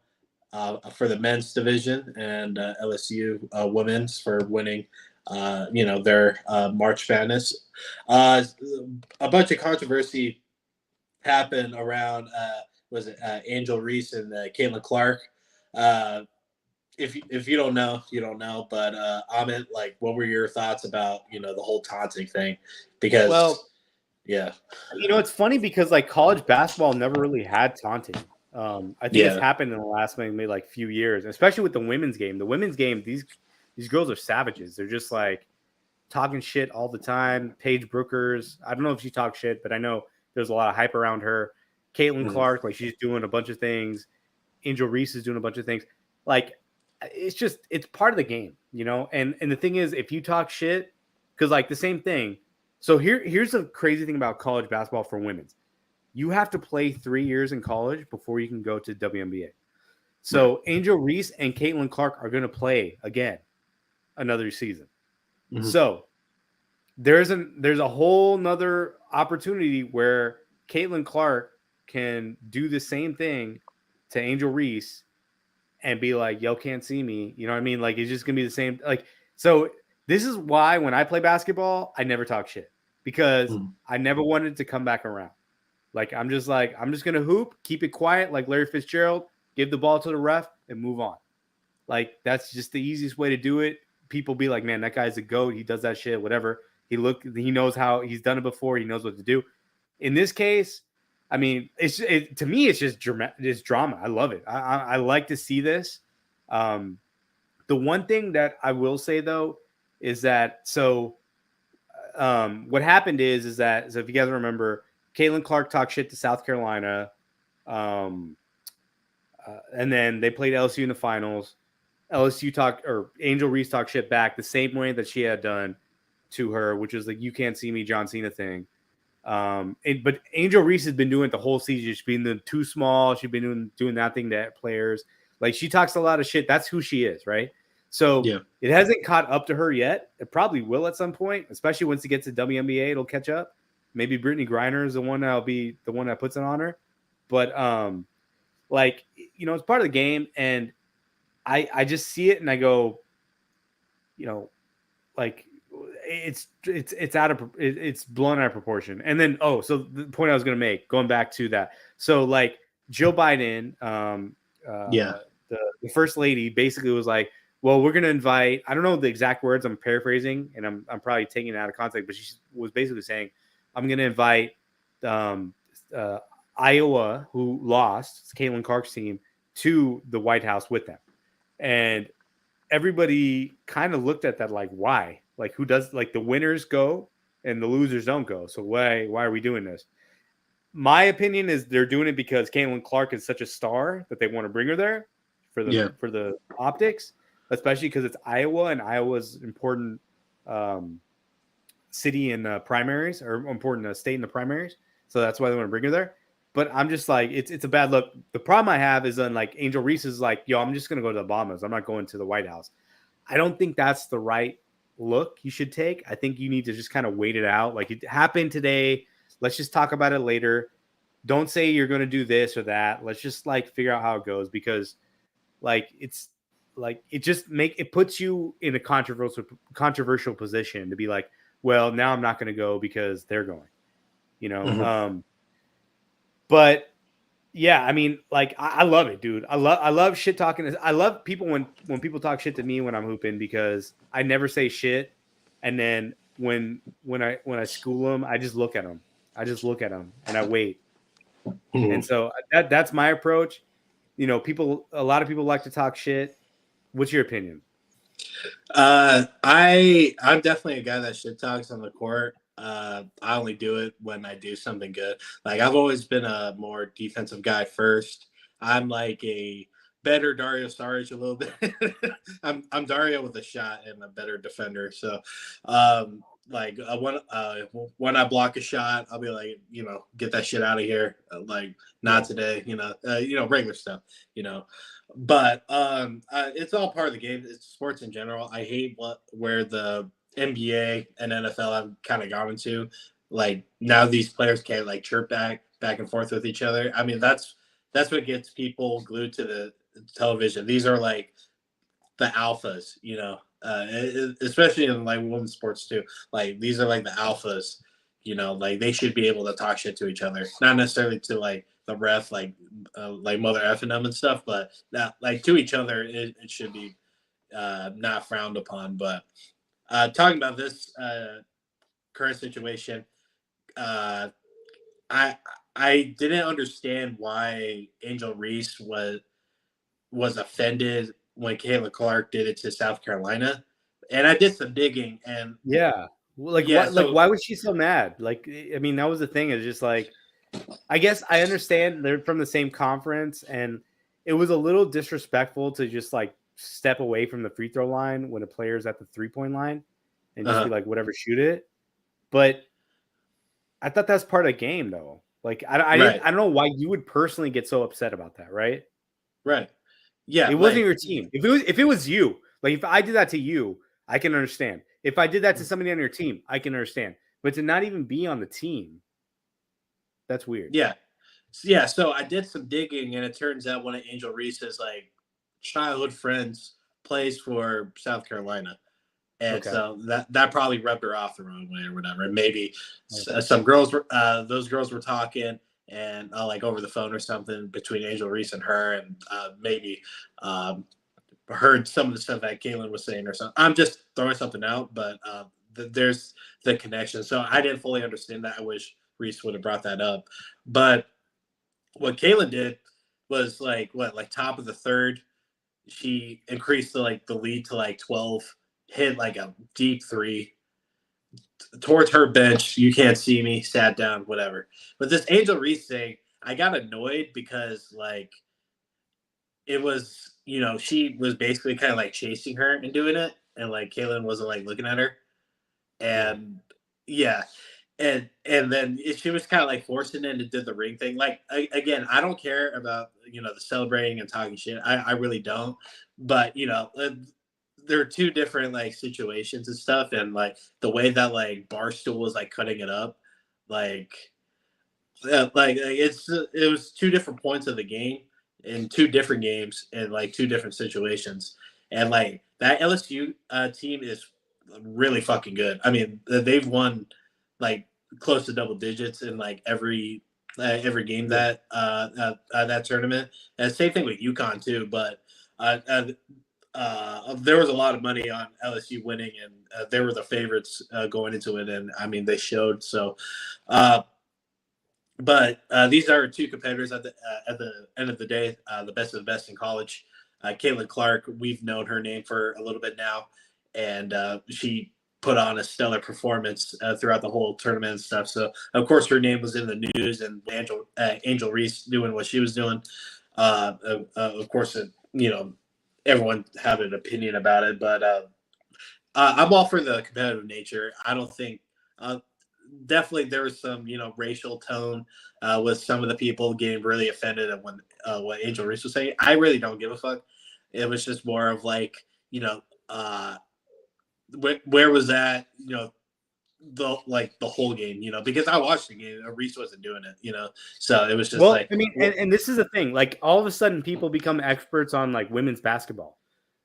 Speaker 1: for the men's division and LSU women's for winning. Their March Madness. A bunch of controversy happened around. Was it Angel Reese and Caitlin Clark? If you don't know, you don't know. But Amit, like, what were your thoughts about the whole taunting thing? Because yeah,
Speaker 3: it's funny because like college basketball never really had taunting. I think it's happened in the last maybe like few years, especially with the women's game. The women's game, these girls are savages. They're just like talking shit all the time. Paige Brookers, I don't know if she talks shit, but I know there's a lot of hype around her. Caitlin Clark, like she's doing a bunch of things. Angel Reese is doing a bunch of things. Like it's part of the game, And the thing is, if you talk shit, because like the same thing. So here's the crazy thing about college basketball for women's. You have to play 3 years in college before you can go to WNBA. So Angel Reese and Caitlin Clark are going to play again another season. So there's a whole nother opportunity where Caitlin Clark can do the same thing to Angel Reese and be like, "Yo, can't see me." You know what I mean? Like, it's just gonna be the same. Like, so this is why when I play basketball, I never talk shit because I never wanted to come back around. Like, I'm just gonna hoop, keep it quiet, like Larry Fitzgerald, give the ball to the ref, and move on. Like, that's just the easiest way to do it. People be like, "Man, that guy's a goat. He does that shit. Whatever. He knows how. He's done it before. He knows what to do." In this case, I mean, to me, it's just drama. It's drama. I love it. I like to see this. The one thing that I will say though is that what happened is that, so if you guys remember, Caitlin Clark talked shit to South Carolina, and then they played LSU in the finals. Angel Reese talked shit back the same way that she had done to her, which was like, "You can't see me, John Cena" thing. But Angel Reese has been doing it the whole season. She's been too small. She's been doing that thing to players. Like, she talks a lot of shit. That's who she is, right? So it hasn't caught up to her yet. It probably will at some point, especially once it gets to WNBA. It'll catch up. Maybe Brittany Griner is the one that'll be the one that puts it on her. But like, you know, it's part of the game, and I just see it and I go, you know, like, it's blown out of proportion. And then so the point I was going to make, going back to that, so like Joe Biden, the first lady basically was like, "Well, we're going to invite," I don't know the exact words, I'm paraphrasing and I'm probably taking it out of context, but she was basically saying, "I'm going to invite Iowa, who lost, it's Caitlin Clark's team, to the White House with them." And everybody kind of looked at that like, why? Like, who does, like, the winners go and the losers don't go? So why are we doing this? My opinion is they're doing it because Caitlin Clark is such a star that they want to bring her there for the optics, especially because it's Iowa, and Iowa's important city in primaries, or important state in the primaries. So that's why they want to bring her there. But I'm just like, it's a bad look. The problem I have is then, like, Angel Reese is like, "Yo, I'm just going to go to the Bahamas. I'm not going to the White House." I don't think that's the right look you should take. I think you need to just kind of wait it out. Like, it happened today. Let's just talk about it later. Don't say you're going to do this or that. Let's just, like, figure out how it goes, because, like, it's like, it puts you in a controversial position to be like, "Well, now I'm not going to go because they're going," you know? But yeah, I mean, like, I love it, dude. I love shit talking. I love people when people talk shit to me when I'm hooping, because I never say shit. And then when I school them, I just look at them. And I wait. And so that's my approach. You know, a lot of people like to talk shit. What's your opinion?
Speaker 1: I'm definitely a guy that shit talks on the court. I only do it when I do something good. Like, I've always been a more defensive guy first. I'm like a better Dario Saric a little bit. I'm Dario with a shot and a better defender. So, like, when I block a shot, I'll be like, you know, "Get that shit out of here." Like, "Not today," regular stuff, But it's all part of the game. It's sports in general. I hate where the NBA and NFL have kind of gone into. Like, now these players can't, like, chirp back and forth with each other. I mean, that's what gets people glued to the television. These are like the alphas, especially in, like, women's sports too. Like, these are like the alphas. Like, they should be able to talk shit to each other, not necessarily to, like, the ref, like mother effing them and stuff, but not, like, to each other. It should be not frowned upon. But talking about this current situation, I I didn't understand why Angel Reese was offended when Caitlin Clark did it to South Carolina, and I did some digging, and
Speaker 3: Yeah. Like,
Speaker 1: yeah,
Speaker 3: what? Like,
Speaker 1: so
Speaker 3: why was she so mad? Like, I mean, that was the thing. It's just like, I guess I understand they're from the same conference, and it was a little disrespectful to just, like, step away from the free throw line when a player's at the 3-point line and just be like, "Whatever, shoot it." But I thought that's part of the game, though. Like, I
Speaker 1: right,
Speaker 3: don't know why you would personally get so upset about that, right?
Speaker 1: right, yeah,
Speaker 3: It wasn't
Speaker 1: like
Speaker 3: your team. If it was you, like, if I did that to you, I can understand. If I did that to somebody on your team, I can understand. But to not even be on the team, that's weird.
Speaker 1: Yeah. Yeah, so I did some digging, and it turns out one of Angel Reese's like childhood friends plays for South Carolina, and
Speaker 3: Okay.
Speaker 1: so that probably rubbed her off the wrong way or whatever. And maybe
Speaker 3: Okay.
Speaker 1: some girls were those girls were talking and like over the phone or something between Angel Reese and her, and maybe um, heard some of the stuff that Caitlin was saying or something. I'm just throwing something out, but there's the connection. So I didn't fully understand that. I wish Reese would have brought that up, but what Kayla did was like top of the third. She increased the lead to like 12, hit like a deep three towards her bench. You can't see me, sat down, whatever. But this Angel Reese thing, I got annoyed because like it was, she was basically kind of like chasing her and doing it, and like Kaylin wasn't like looking at her,
Speaker 3: Yeah.
Speaker 1: and yeah, and then she was kind of like forcing it and did the ring thing. Like again, I don't care about the celebrating and talking shit. I really don't. But there are two different like situations and stuff, and like the way that like Barstool was like cutting it up, like it was two different points of the game in two different games in like two different situations, and like that LSU team is really fucking good. I mean, they've won like close to double digits in like every game
Speaker 3: Yeah.
Speaker 1: that tournament. And same thing with UConn too, but there was a lot of money on LSU winning, and they were the favorites going into it, and I mean they showed. So, but these are two competitors at the end of the day, the best of the best in college. Caitlin Clark, we've known her name for a little bit now, and she put on a stellar performance throughout the whole tournament and stuff. So of course her name was in the news, and Angel Reese doing what she was doing. Of course, everyone had an opinion about it, but I'm all for the competitive nature. I don't think. Definitely there was some racial tone with some of the people getting really offended at when what Angel Reese was saying. I really don't give a fuck. It was just more of like uh, where was that the whole game, because I watched the game. Reese wasn't doing it, so it was just
Speaker 3: Well,
Speaker 1: like
Speaker 3: I mean, and this is the thing. Like, all of a sudden, people become experts on like women's basketball.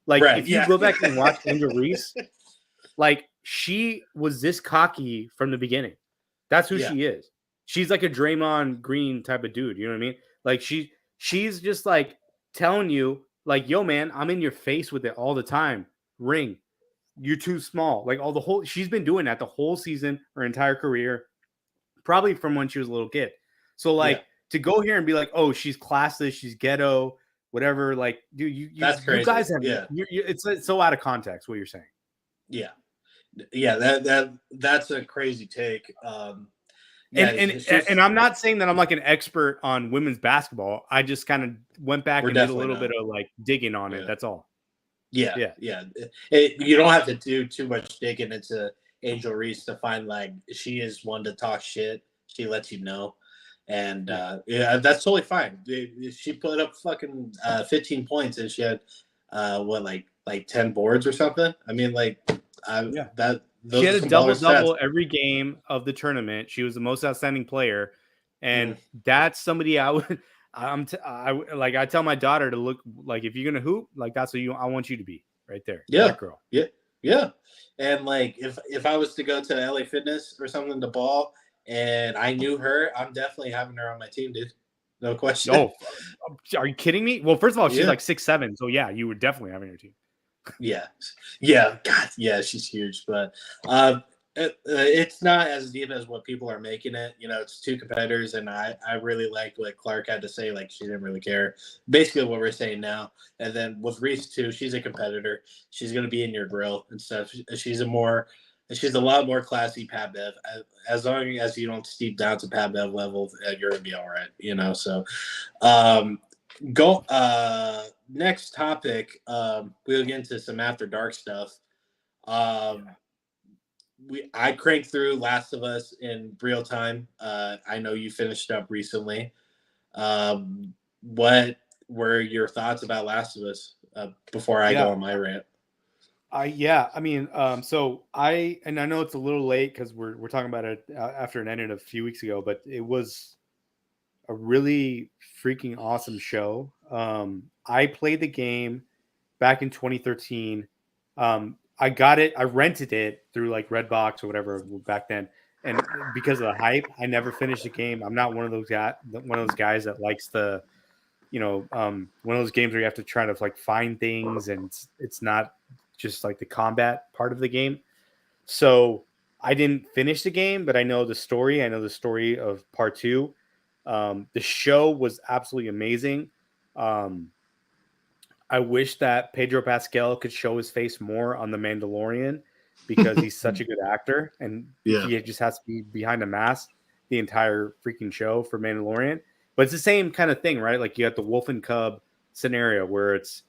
Speaker 3: Like,
Speaker 1: right,
Speaker 3: if you
Speaker 1: yeah,
Speaker 3: go back and watch Angel Reese, like she was this cocky from the beginning. That's who
Speaker 1: yeah,
Speaker 3: she is. She's like a Draymond Green type of dude. You know what I mean? Like she's just like telling you, like, yo, man, I'm in your face with it all the time. Ring, you're too small. Like all the whole she's been doing that the whole season, her entire career, probably from when she was a little kid. So
Speaker 1: yeah.
Speaker 3: like to go here and be like, oh, she's classless, she's ghetto, whatever. Like, dude,
Speaker 1: That's
Speaker 3: you
Speaker 1: crazy.
Speaker 3: guys have
Speaker 1: Yeah,
Speaker 3: it's so out of context what you're saying.
Speaker 1: yeah, yeah. That's a crazy take. Yeah,
Speaker 3: And
Speaker 1: it's
Speaker 3: and
Speaker 1: just
Speaker 3: and I'm not saying that I'm like an expert on women's basketball. I just kind of went back
Speaker 1: we're
Speaker 3: and did a
Speaker 1: definitely
Speaker 3: little bit
Speaker 1: not.
Speaker 3: of like digging on it.
Speaker 1: Yeah.
Speaker 3: That's all.
Speaker 1: Yeah,
Speaker 3: Yeah.
Speaker 1: yeah. You don't have to do too much digging into Angel Reese to find like she is one to talk shit. She lets you know, and
Speaker 3: Yeah.
Speaker 1: yeah, that's totally fine. She put up fucking 15 points, and she had what like 10 boards or something. I mean, like
Speaker 3: Yeah.
Speaker 1: that
Speaker 3: She
Speaker 1: those
Speaker 3: had
Speaker 1: are
Speaker 3: a
Speaker 1: some baller
Speaker 3: double
Speaker 1: stats.
Speaker 3: double every game of the tournament. She was the most outstanding player, and
Speaker 1: Mm.
Speaker 3: that's somebody I would. I tell my daughter to look like if you're gonna hoop, like that's what I want you to be right there.
Speaker 1: Yeah,
Speaker 3: That girl.
Speaker 1: yeah, yeah. And like if I was to go to LA Fitness or something to ball, and I knew her, I'm definitely having her on my team, dude. No question.
Speaker 3: Oh, are you kidding me? Well, first of all, she's
Speaker 1: Yeah.
Speaker 3: like 6'7", so yeah, you were definitely having your team.
Speaker 1: Yeah, yeah, God, yeah, she's huge, but it's not as deep as what people are making it. It's two competitors, and I really liked what Clark had to say. Like she didn't really care, basically what we're saying now. And then with Reese too, she's a competitor. She's gonna be in your grill and stuff. She's a lot more classy Pat Bev. As long as you don't steep down to Pat Bev level, you're gonna be all right. So. Um, Go next topic. We'll get into some after dark stuff.
Speaker 3: Yeah.
Speaker 1: I cranked through Last of Us in real time. I know you finished up recently. What were your thoughts about Last of Us before I go
Speaker 3: Yeah.
Speaker 1: on my rant?
Speaker 3: I know it's a little late because we're talking about it after it ended a few weeks ago, but it was a really freaking awesome show. I played the game back in 2013. I got it. I rented it through like Redbox or whatever back then, and because of the hype, I never finished the game. I'm not one of those guys that likes the one of those games where you have to try to like find things, and it's not just like the combat part of the game. So I didn't finish the game, but I know the story. I know the story of part two. The show was absolutely amazing. Um, I wish that Pedro Pascal could show his face more on The Mandalorian because he's such a good actor, and
Speaker 1: Yeah.
Speaker 3: he just has to be behind a mask the entire freaking show for Mandalorian. But it's the same kind of thing, right? Like you have the wolf and cub scenario where it's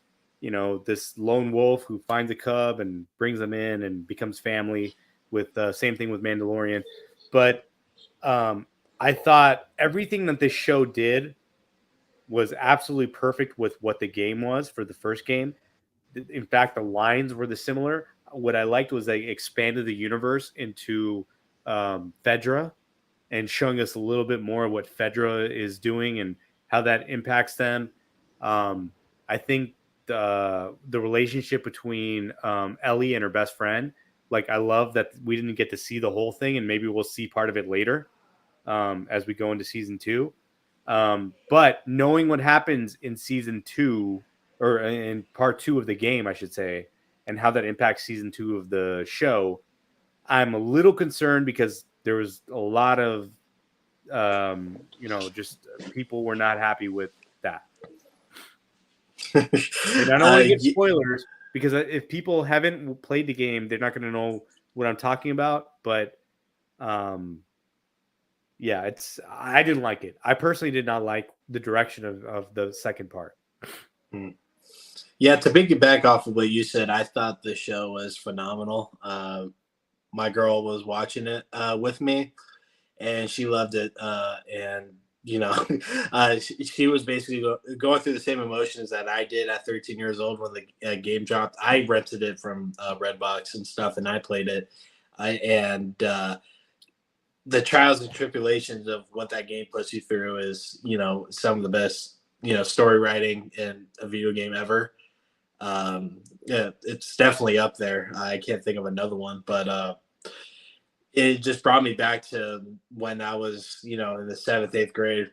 Speaker 3: this lone wolf who finds a cub and brings them in and becomes family. With the same thing with Mandalorian, but um, I thought everything that this show did was absolutely perfect with what the game was for the first game. In fact, the lines were the similar. What I liked was they expanded the universe into Fedra and showing us a little bit more of what Fedra is doing and how that impacts them. I think the relationship between Ellie and her best friend, like I love that we didn't get to see the whole thing, and maybe we'll see part of it later as we go into season two. But knowing what happens in season two or in part two of the game, I should say, and how that impacts season two of the show, I'm a little concerned because there was a lot of, just people were not happy with that. And I don't want to give spoilers because if people haven't played the game, they're not going to know what I'm talking about. But yeah, I didn't like it. I personally did not like the direction of the second part.
Speaker 1: Yeah, to piggyback off of what you said, I thought the show was phenomenal. My girl was watching it with me, and she loved it. And she was basically going through the same emotions that I did at 13 years old when the game dropped. I rented it from Redbox and stuff, and I played it. And the trials and tribulations of what that game puts you through is, some of the best, story writing in a video game ever. Yeah, it's definitely up there. I can't think of another one, but it just brought me back to when I was, in the seventh, eighth grade,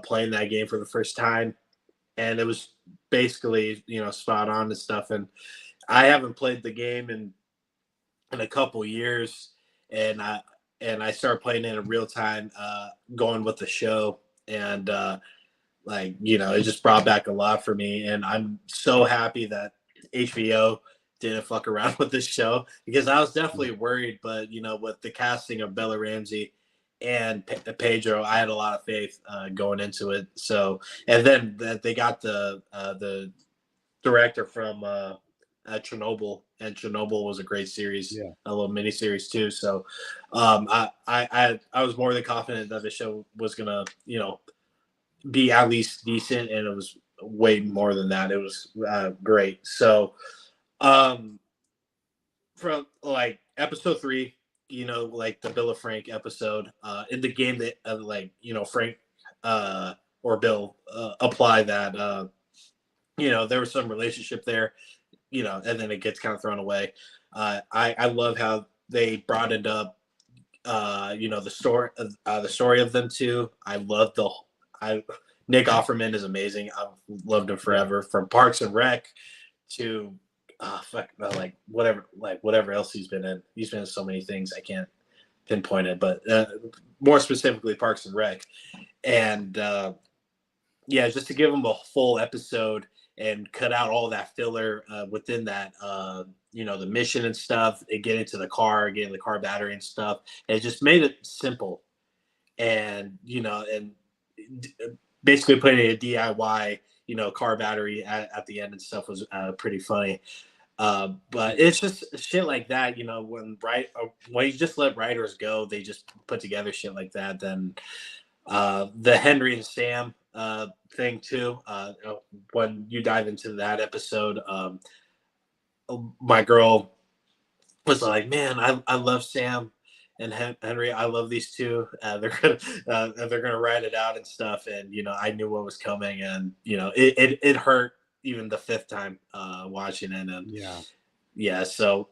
Speaker 1: playing that game for the first time, and it was basically, spot on and stuff. And I haven't played the game in a couple years, and I started playing it in real time, going with the show, and it just brought back a lot for me, and I'm so happy that HBO didn't fuck around with this show because I was definitely worried, but with the casting of Bella Ramsey and Pedro, I had a lot of faith going into it. So, and then that they got the director from Chernobyl, and Chernobyl was a great series,
Speaker 3: Yeah.
Speaker 1: a little mini series too. So, I was more than confident that the show was gonna be at least decent, and it was way more than that. It was great. So, um, from like episode three, like the Bill of Frank episode, in the game that Frank or Bill apply that there was some relationship there, and then it gets kind of thrown away. I love how they brought it up. The story of them too. I love I Nick Offerman is amazing. I've loved him forever, from Parks and Rec to whatever else he's been in. He's been in so many things I can't pinpoint it, but more specifically Parks and Rec. And just to give him a full episode and cut out all that filler within that, the mission and stuff, and get into the car, getting the car battery and stuff. And it just made it simple, and basically putting a DIY, car battery at the end and stuff was pretty funny. But it's just shit like that, when you just let writers go, they just put together shit like that. Then the Henry and Sam thing too. When you dive into that episode, my girl was like, man, I love Sam and Henry. I love these two. They're gonna ride it out and stuff. And I knew what was coming, and it hurt even the fifth time watching it. And
Speaker 3: Yeah.
Speaker 1: yeah, so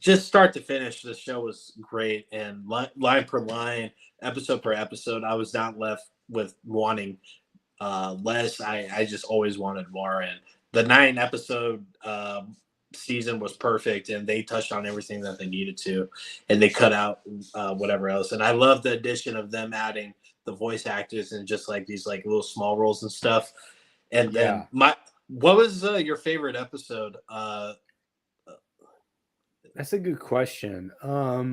Speaker 1: just start to finish, the show was great, and line per line, episode per episode, I was not left with wanting less. I just always wanted more, and the 9 episode season was perfect, and they touched on everything that they needed to, and they cut out whatever else. And I love the addition of them adding the voice actors and just like these like little small roles and stuff. And then what was your favorite episode?
Speaker 3: That's a good question. I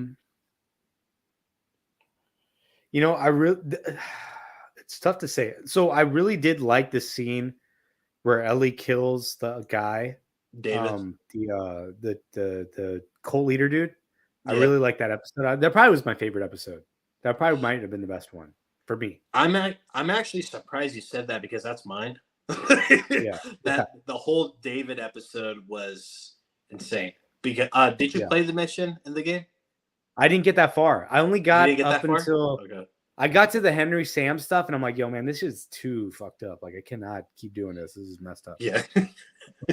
Speaker 3: really, it's tough to say. So I really did like the scene where Ellie kills the guy,
Speaker 1: David.
Speaker 3: the cult leader dude. I
Speaker 1: Yeah.
Speaker 3: really like that episode. That probably was my favorite episode. That probably might have been the best one for me.
Speaker 1: I'm actually surprised you said that, because that's mine.
Speaker 3: Yeah.
Speaker 1: That the whole David episode was insane. Because did you play the mission in the game?
Speaker 3: I didn't get that far. I only got up until
Speaker 1: okay.
Speaker 3: I got to the Henry Sam stuff, and I'm like, yo, man, this is too fucked up. Like, I cannot keep doing this. This is messed up.
Speaker 1: Yeah.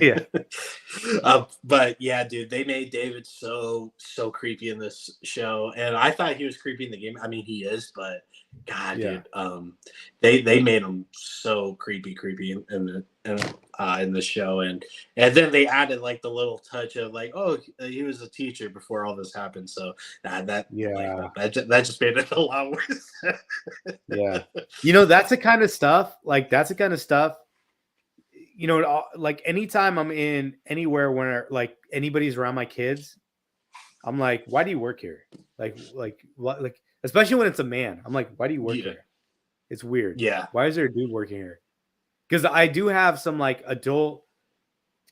Speaker 3: Yeah.
Speaker 1: But yeah, dude, they made David so creepy in this show, and I thought he was creepy in the game. I mean, he is, but God, dude, they made him so creepy in the show, and then they added like the little touch of like, oh, he was a teacher before all this happened, so that just made it a lot worse.
Speaker 3: Yeah, that's the kind of stuff. Like anytime I'm in anywhere where like anybody's around my kids, I'm like, why do you work here? Like, especially when it's a man, I'm like, why do you work here? It's weird.
Speaker 1: Yeah.
Speaker 3: Why is there a dude working here? Because I do have some like adult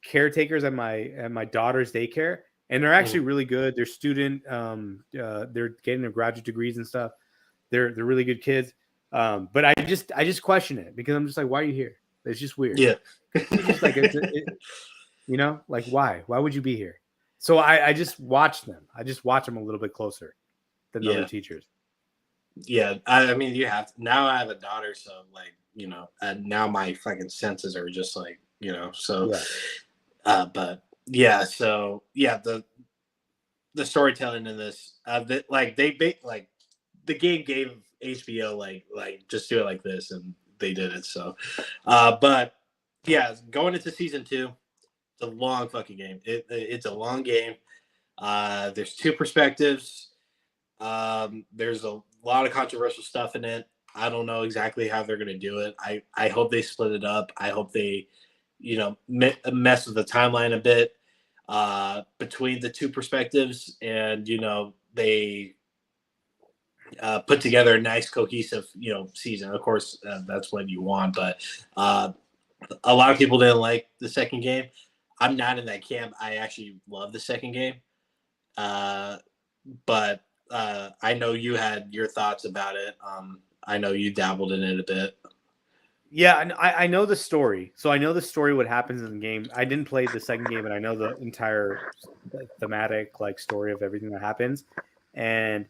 Speaker 3: caretakers at my daughter's daycare, and they're actually really good. They're student, they're getting their graduate degrees and stuff. They're really good kids. But I just question it, because I'm just like, why are you here? It's just weird.
Speaker 1: Yeah.
Speaker 3: It's just like like why would you be here? So I just watch them. I just watch them a little bit closer than other teachers.
Speaker 1: Yeah, I mean, you have to. Now I have a daughter, so like, now my fucking senses are just like, so but yeah, so yeah, the storytelling in this, like the game gave HBO like just do it like this, and they did it. So but yeah, going into season 2, it's a long fucking game. It's a long game. There's 2 perspectives. There's a lot of controversial stuff in it. I don't know exactly how they're going to do it. I hope they split it up. I hope they, mess with the timeline a bit between the 2 perspectives, and, they put together a nice cohesive, season. Of course, that's what you want, but a lot of people didn't like the second game. I'm not in that camp. I actually love the second game. But I know you had your thoughts about it. I know you dabbled in it a bit.
Speaker 3: Yeah, and I know the story. So I know the story, what happens in the game. I didn't play the second game, but I know the entire thematic like story of everything that happens. And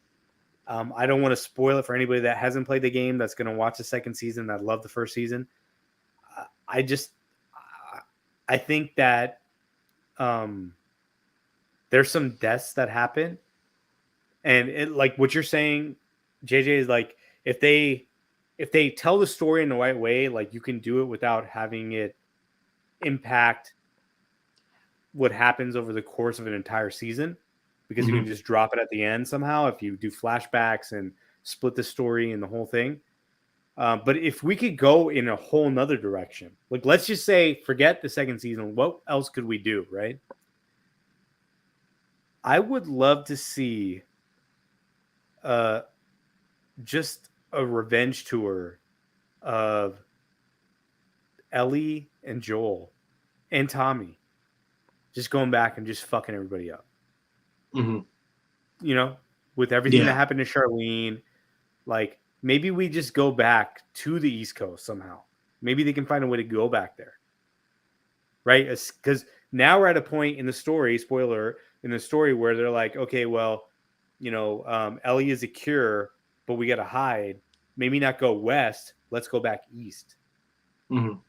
Speaker 3: I don't want to spoil it for anybody that hasn't played the game, that's going to watch the second season, that loved the first season. I think that there's some deaths that happen. And it, like what you're saying, JJ, is like if they tell the story in the right way, like you can do it without having it impact what happens over the course of an entire season, because you can just drop it at the end somehow if you do flashbacks and split the story and the whole thing. But if we could go in a whole nother direction, like let's just say, forget the second season, what else could we do, right? I would love to see just a revenge tour of Ellie and Joel and Tommy just going back and just fucking everybody up. With everything that happened to Charlene. Like, maybe we just go back to the East Coast somehow. Maybe they can find a way to go back there. Right? Because Now we're at a point in the story, spoiler, in the story where they're like, okay, well, Ellie is a cure, but we got to hide. Maybe not go west. Let's go back east.
Speaker 1: Mhm.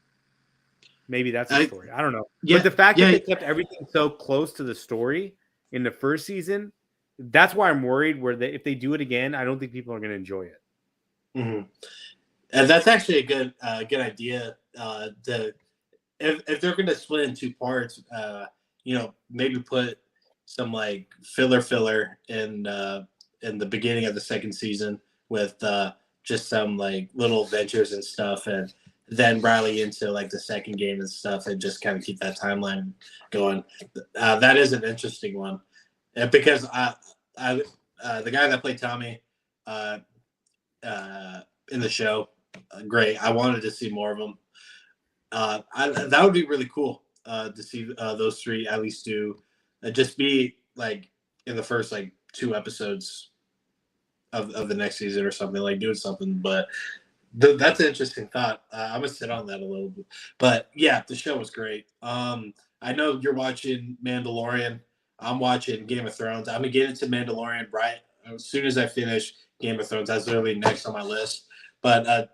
Speaker 3: Maybe that's a story. I don't know. But
Speaker 1: Yeah,
Speaker 3: the fact that
Speaker 1: yeah.
Speaker 3: they kept everything so close to the story in the first season, that's why I'm worried. If they do it again, I don't think people are going to enjoy it.
Speaker 1: Mhm. And that's actually a good idea. If they're going to split in two parts, maybe put some like filler in the beginning of the second season with just some like little adventures and stuff, and then rally into like the second game and stuff, and just kind of keep that timeline going. That is an interesting one, because the guy that played Tommy uh, in the show, great. I wanted to see more of him. That would be really cool to see those three at least do just be like in the first like two episodes of the next season or something, like doing something. But that's an interesting thought. I'm gonna sit on that a little bit. But yeah, the show was great. I know you're watching Mandalorian. I'm watching Game of Thrones. I'm gonna get into Mandalorian right as soon as I finish Game of Thrones. That's literally next on my list. But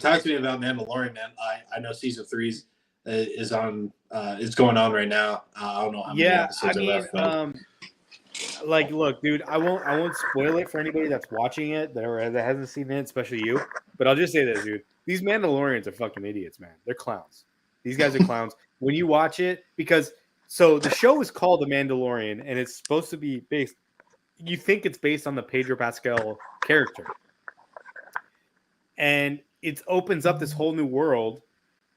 Speaker 1: talk to me about Mandalorian, man. I know season three is on. It's going on right now. I don't know how many
Speaker 3: Yeah, I
Speaker 1: episodes are
Speaker 3: mean,
Speaker 1: left. Though.
Speaker 3: like, look, dude, I won't spoil it for anybody that's watching it that hasn't seen it, especially you. But I'll just say this, dude. These Mandalorians are fucking idiots, man. They're clowns. These guys are clowns. When you watch it, because so the show is called The Mandalorian, and it's supposed to be based. You think it's based on the Pedro Pascal character, and it opens up this whole new world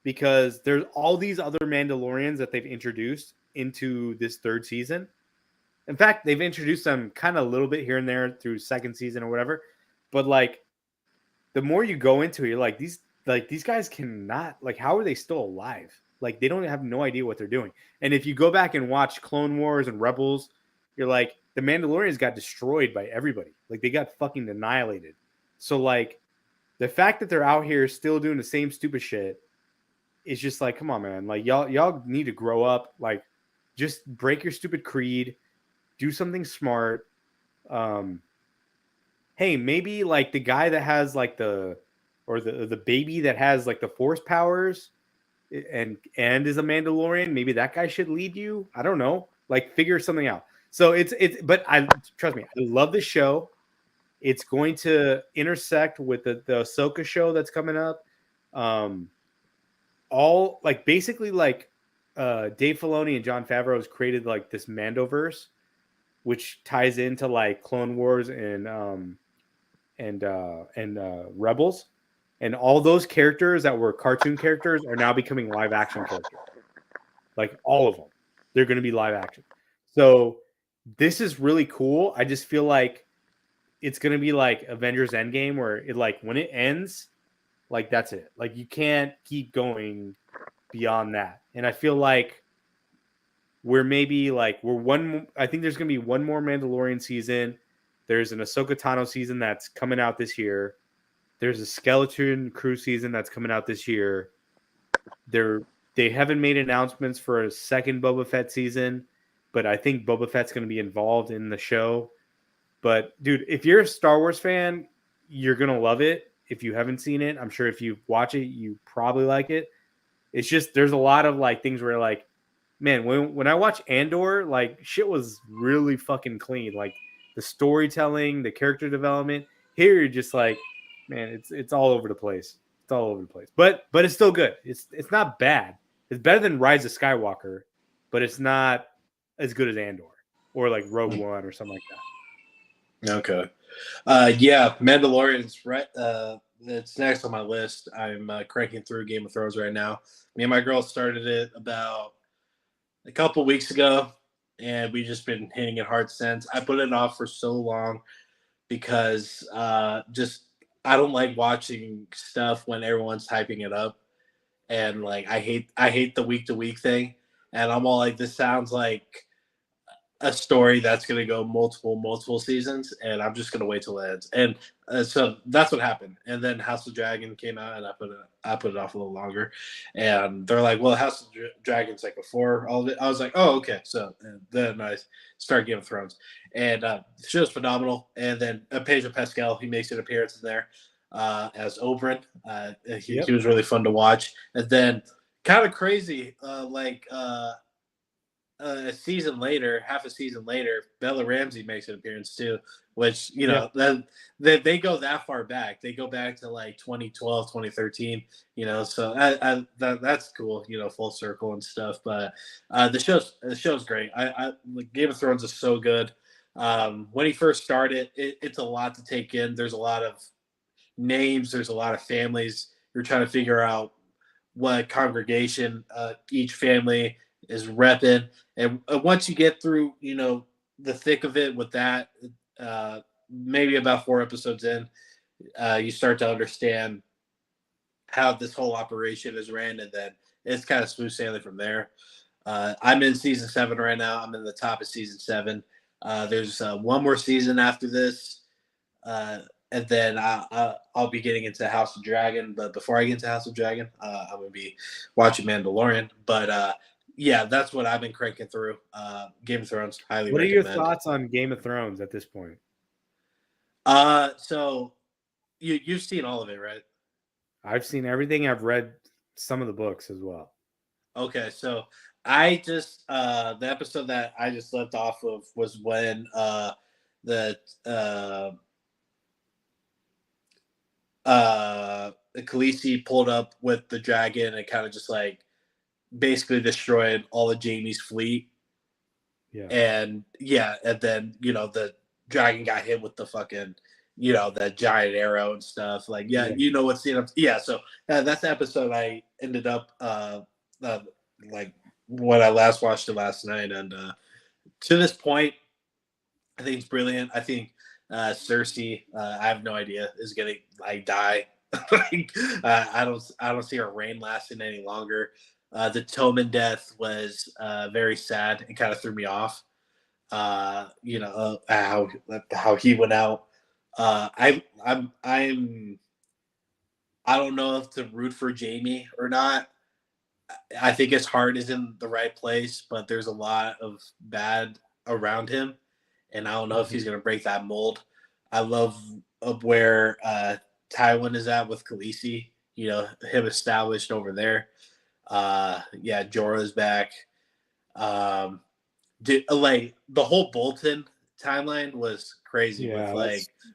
Speaker 3: because there's all these other Mandalorians that they've introduced into this third season. In fact, they've introduced them kind of a little bit here and there through second season or whatever. But like the more you go into it, you're like these guys cannot, like, how are they still alive? Like they don't have no idea what they're doing. And if you go back and watch Clone Wars and Rebels, you're like, the Mandalorians got destroyed by everybody. Like they got fucking annihilated. So like the fact that they're out here still doing the same stupid shit is just like, come on, man. Like y'all need to grow up. Like just break your stupid creed, do something smart. Um, hey, maybe like the guy that has like the baby that has like the force powers and is a Mandalorian, maybe that guy should lead you. I don't know. Like figure something out. So but I trust me, I love the show. It's going to intersect with the Ahsoka show that's coming up. Um, all like basically like Dave Filoni and John Favreau has created like this Mandoverse, which ties into like Clone Wars and Rebels, and all those characters that were cartoon characters are now becoming live action characters. Like all of them, they're going to be live action. So this is really cool. I just feel like it's going to be like Avengers Endgame, where it like when it ends, like that's it. Like you can't keep going beyond that. And I feel like we're maybe like we're one. I think there's going to be one more Mandalorian season. There's an Ahsoka Tano season that's coming out this year. There's a Skeleton Crew season that's coming out this year. They haven't made announcements for a second Boba Fett season, but I think Boba Fett's going to be involved in the show. But dude, if you're a Star Wars fan, you're going to love it. If you haven't seen it, I'm sure if you watch it, you probably like it. It's just there's a lot of like things where like, man, when I watch Andor, like shit was really fucking clean. Like the storytelling, the character development. Here you're just like, man, it's all over the place. It's all over the place. But it's still good. It's not bad. It's better than Rise of Skywalker, but it's not as good as Andor or like Rogue One or something like that.
Speaker 1: Okay. Yeah, Mandalorian's right. It's next on my list. I'm cranking through Game of Thrones right now. Me and my girl started it about a couple weeks ago, and we've just been hitting it hard since. I put it off for so long because just I don't like watching stuff when everyone's hyping it up, and like I hate the week to week thing. And I'm all like, this sounds like a story that's going to go multiple seasons, and I'm just going to wait till it ends. And so that's what happened. And then House of Dragon came out, and I put it off a little longer. And they're like, "Well, House of Dragon's like before all of it." I was like, "Oh, okay." So then I started Game of Thrones, and the show's phenomenal. And then Pedro Pascal, he makes an appearance in there as Oberyn. He was really fun to watch. And then kind of crazy, a season later, half a season later, Bella Ramsey makes an appearance too, which, they go that far back. They go back to like 2012, 2013, so that's cool, full circle and stuff. But the show's great. Game of Thrones is so good. When he first started, it's a lot to take in. There's a lot of names, there's a lot of families. You're trying to figure out what congregation each family is repping. And once you get through, the thick of it with that, maybe about 4 episodes in, you start to understand how this whole operation is ran, and then it's kind of smooth sailing from there. I'm in season 7 right now. I'm in the top of season 7. There's one more season after this, and then I'll be getting into House of Dragon. But before I get into House of Dragon, I'm going to be watching Mandalorian. But yeah, that's what I've been cranking through. Game of Thrones, highly
Speaker 3: What are
Speaker 1: recommend.
Speaker 3: your thoughts on Game of Thrones at this point?
Speaker 1: So you've seen all of it, right?
Speaker 3: I've seen everything. I've read some of the books as well.
Speaker 1: Okay, so I just the episode that I just left off of was when the Khaleesi pulled up with the dragon and kind of just like basically destroyed all of Jaime's fleet.
Speaker 3: Yeah.
Speaker 1: And then the dragon got hit with the fucking that giant arrow and stuff. Like what's the so that's the episode I ended up like when I last watched it last night. And to this point, I think it's brilliant. I think Cersei, I have no idea, is gonna like die. I don't see her reign lasting any longer. The Tommen death was very sad and kind of threw me off. How he went out. I don't know if to root for Jaime or not. I think his heart is in the right place, but there's a lot of bad around him, and I don't know if he's going to break that mold. I love where Tywin is at with Khaleesi. Him established over there. Jorah's back. Like the whole Bolton timeline was crazy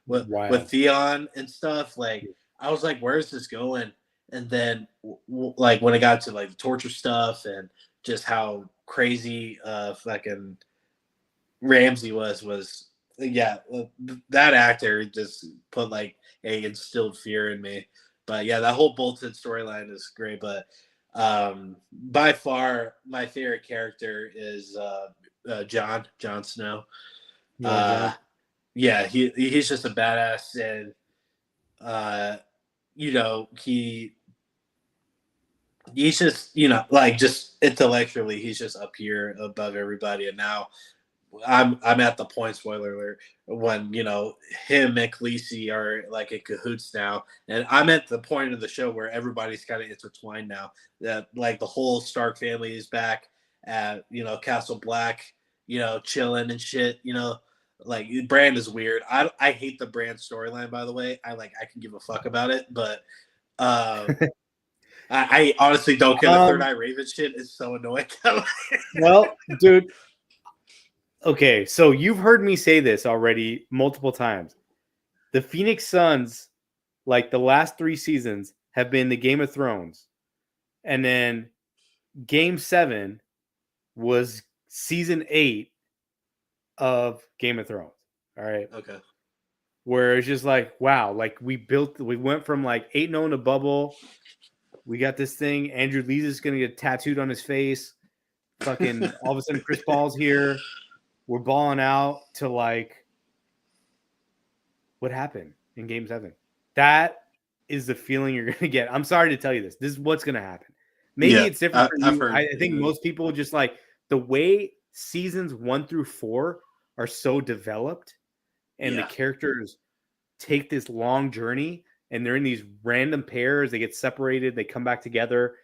Speaker 1: with Theon and stuff. Like I was like, where's this going? And then like when it got to like the torture stuff and just how crazy fucking Ramsey was that actor just put like instilled fear in me. But yeah, that whole Bolton storyline is great. But by far my favorite character is Jon Snow. He's just a badass, and he's just like just intellectually he's just up here above everybody. And now I'm at the point, spoiler alert, when him and Khaleesi are like in cahoots now, and I'm at the point of the show where everybody's kind of intertwined now. That like the whole Stark family is back at Castle Black, chilling and shit. Like Bran is weird. I hate the Bran storyline, by the way. I can give a fuck about it, but I honestly don't care. The Third Eye Raven shit is so annoying.
Speaker 3: Well, dude. Okay, so you've heard me say this already multiple times. The Phoenix Suns, like the last 3 seasons, have been the Game of Thrones. And then Game 7 was season 8 of Game of Thrones. All right.
Speaker 1: Okay.
Speaker 3: Where it's just like, wow, like we went from like 8-0 in a bubble. We got this thing. Andrew Lee's is going to get tattooed on his face. Fucking all of a sudden Chris Paul's here. We're balling out to like what happened in Game 7. That is the feeling you're going to get. I'm sorry to tell you this. This is what's going to happen. Maybe it's different for you. I think most people just like the way seasons 1 through 4 are so developed, and the characters take this long journey, and they're in these random pairs. They get separated, they come back together,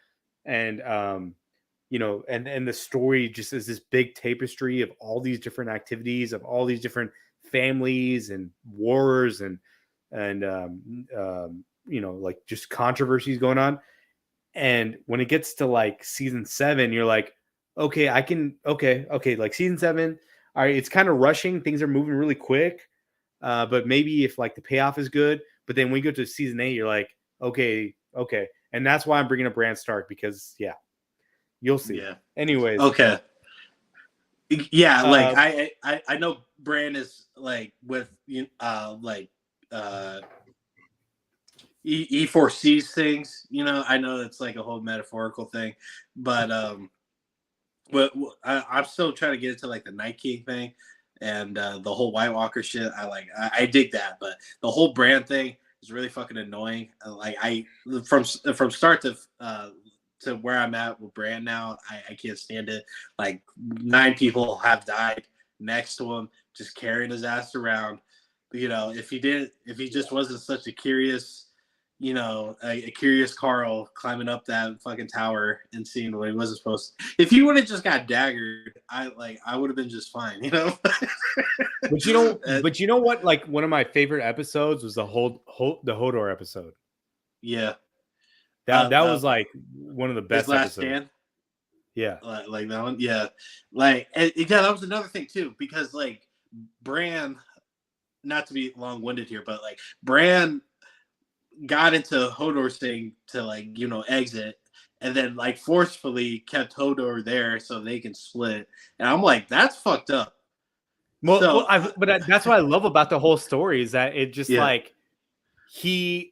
Speaker 3: and and the story just is this big tapestry of all these different activities, of all these different families and wars and like just controversies going on. And when it gets to like season 7, you're like, okay, okay, like season 7, all right, it's kind of rushing, things are moving really quick, but maybe if like the payoff is good. But then when you go to season 8, you're like, okay, and that's why I'm bringing up Bran Stark, because you'll see.
Speaker 1: Yeah.
Speaker 3: Anyways.
Speaker 1: Okay. Yeah, like I know Bran is like with he foresees things. I know it's like a whole metaphorical thing, but I'm still trying to get into like the Night King thing and the whole White Walker shit. I dig that, but the whole Bran thing is really fucking annoying. Like from start to where I'm at with Bran now, I can't stand it. Like 9 people have died next to him, just carrying his ass around. If he just wasn't such a curious, a curious Carl climbing up that fucking tower and seeing what he wasn't supposed to. If he would have just got daggered, I would have been just fine,
Speaker 3: But you know what? Like one of my favorite episodes was the Hodor episode.
Speaker 1: Yeah.
Speaker 3: That was like one of the best
Speaker 1: last
Speaker 3: episodes.
Speaker 1: Stand?
Speaker 3: Yeah.
Speaker 1: Like that one. Yeah. Like, that was another thing too, because like Bran, not to be long-winded here, but like Bran got into Hodor's thing to like, exit, and then like forcefully kept Hodor there so they can split. And I'm like, that's fucked up.
Speaker 3: But that's what I love about the whole story, is that it just like he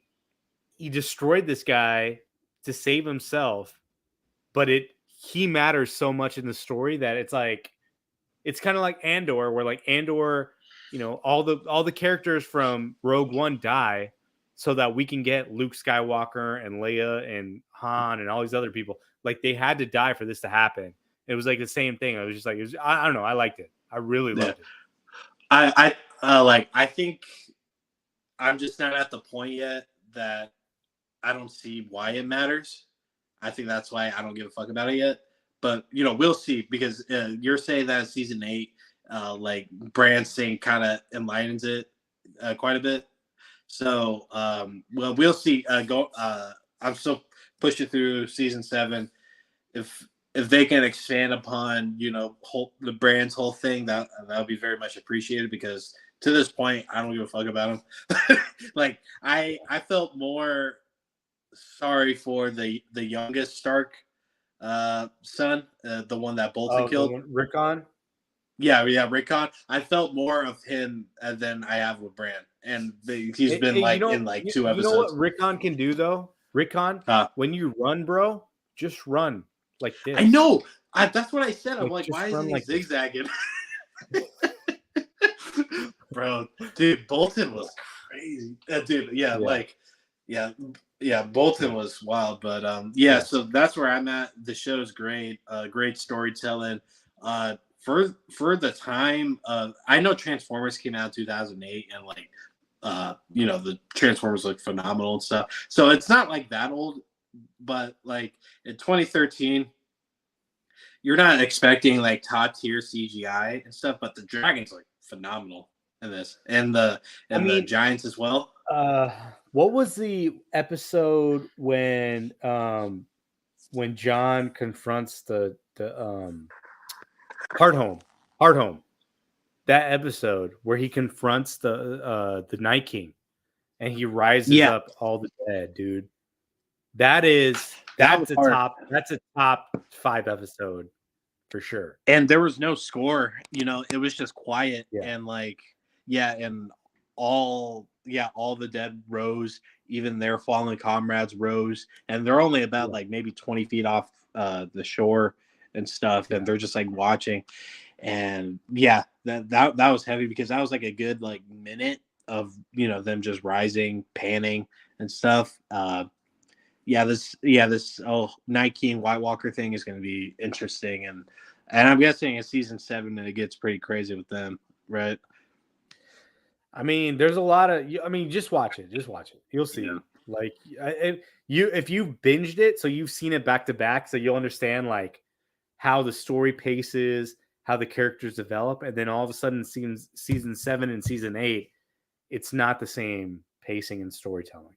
Speaker 3: destroyed this guy to save himself, but he matters so much in the story that it's like, it's kind of like Andor, where like Andor, all the characters from Rogue One die so that we can get Luke Skywalker and Leia and Han and all these other people. Like they had to die for this to happen. It was like the same thing. I was just like, I don't know. I liked it. I really loved it.
Speaker 1: I think I'm just not at the point yet that I don't see why it matters. I think that's why I don't give a fuck about it yet. But we'll see, because you're saying that season 8, like Bran's thing kind of enlightens it quite a bit. So we'll see. I'm still pushing through season 7. If they can expand upon the Bran's whole thing, that would be very much appreciated, because to this point I don't give a fuck about him. Like I felt more sorry for the youngest Stark son, the one that Bolton killed,
Speaker 3: Rickon.
Speaker 1: Yeah, Rickon. I felt more of him than I have with Bran, and he's been in like 2 episodes.
Speaker 3: You know what Rickon can do though? Rickon, when you run, bro, just run like this.
Speaker 1: I know. That's what I said. I'm like, why isn't he zigzagging? Bro, dude, Bolton was crazy. Dude, Bolton was wild. But so that's where I'm at. The show's great. Great storytelling. For the time of, I know Transformers came out in 2008, and like the Transformers look phenomenal and stuff. So it's not like that old, but like in 2013, you're not expecting like top tier CGI and stuff, but the dragons look phenomenal in this, and the giants as well.
Speaker 3: What was the episode when John confronts the Hardhome? That episode where he confronts the Night King and he rises up all the dead, dude. That's a top 5 episode for sure.
Speaker 1: And there was no score, it was just quiet, and like and all the dead rose, even their fallen comrades rose, and they're only about like maybe 20 feet off the shore and stuff, and they're just like watching. And that was heavy, because that was like a good like minute of them just rising, panning and stuff. this Night King White Walker thing is going to be interesting, and I'm guessing in season 7 it gets pretty crazy with them, right?
Speaker 3: I mean, there's a lot of. I mean, just watch it. Just watch it. You'll
Speaker 1: Yeah,
Speaker 3: see. Like if you binged it, so you've seen it back to back, so you'll understand like how the story paces, how the characters develop, and then all of a sudden, season 7 and season 8, it's not the same pacing and storytelling,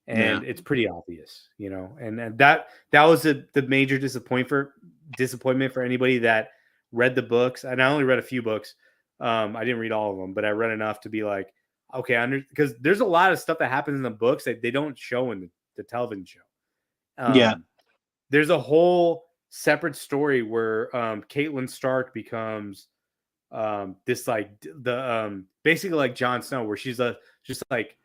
Speaker 1: yeah,
Speaker 3: and it's pretty obvious, you know. And that was the major disappointment for anybody that read the books. And I only read a few books. I didn't read all of them, but I read enough to be like, okay, because there's a lot of stuff that happens in the books that they don't show in the television show.
Speaker 1: yeah.
Speaker 3: There's a whole separate story where Caitlin Stark becomes this like basically like Jon Snow, where she's just like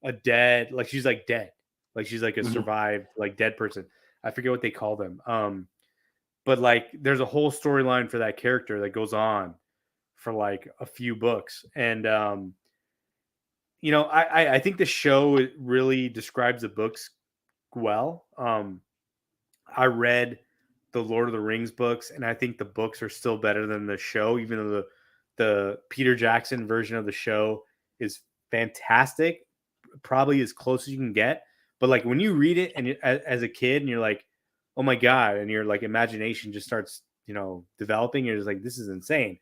Speaker 3: a dead, like she's like dead, like she's like a
Speaker 1: Mhm.
Speaker 3: survived like dead person. I forget what they call them. But like there's a whole storyline for that character that goes on for like a few books, and you know, I think the show really describes the books well. I read the Lord of the Rings books, and I think the books are still better than the show, even though the Peter Jackson version of the show is fantastic, probably as close as you can get. But like when you read it and as a kid, and you're like, oh my god, and your like imagination just starts, you know, developing. You're just like, this is insane.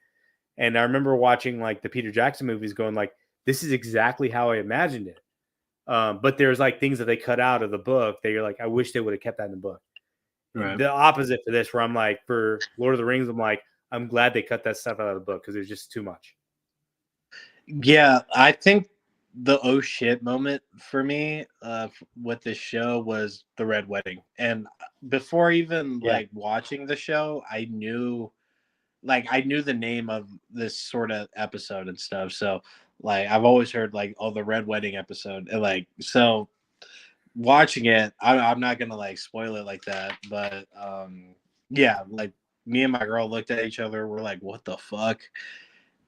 Speaker 3: And I remember watching like the Peter Jackson movies, going like, this is exactly how I imagined it. But there's like things that they cut out of the book that you're like, I wish they would have kept that in the book.
Speaker 1: Right.
Speaker 3: The opposite for this, where I'm like, for Lord of the Rings, I'm like, I'm glad they cut that stuff out of the book because it was just too much.
Speaker 1: Yeah, I think the oh shit moment for me with this show was the Red Wedding. And before even
Speaker 3: Yeah.
Speaker 1: like watching the show, I knew the name of this sort of episode and stuff. So like I've always heard like, oh, the Red Wedding episode. And like so watching it, I'm not gonna like spoil it like that, but yeah, like me and my girl looked at each other, we're like, what the fuck?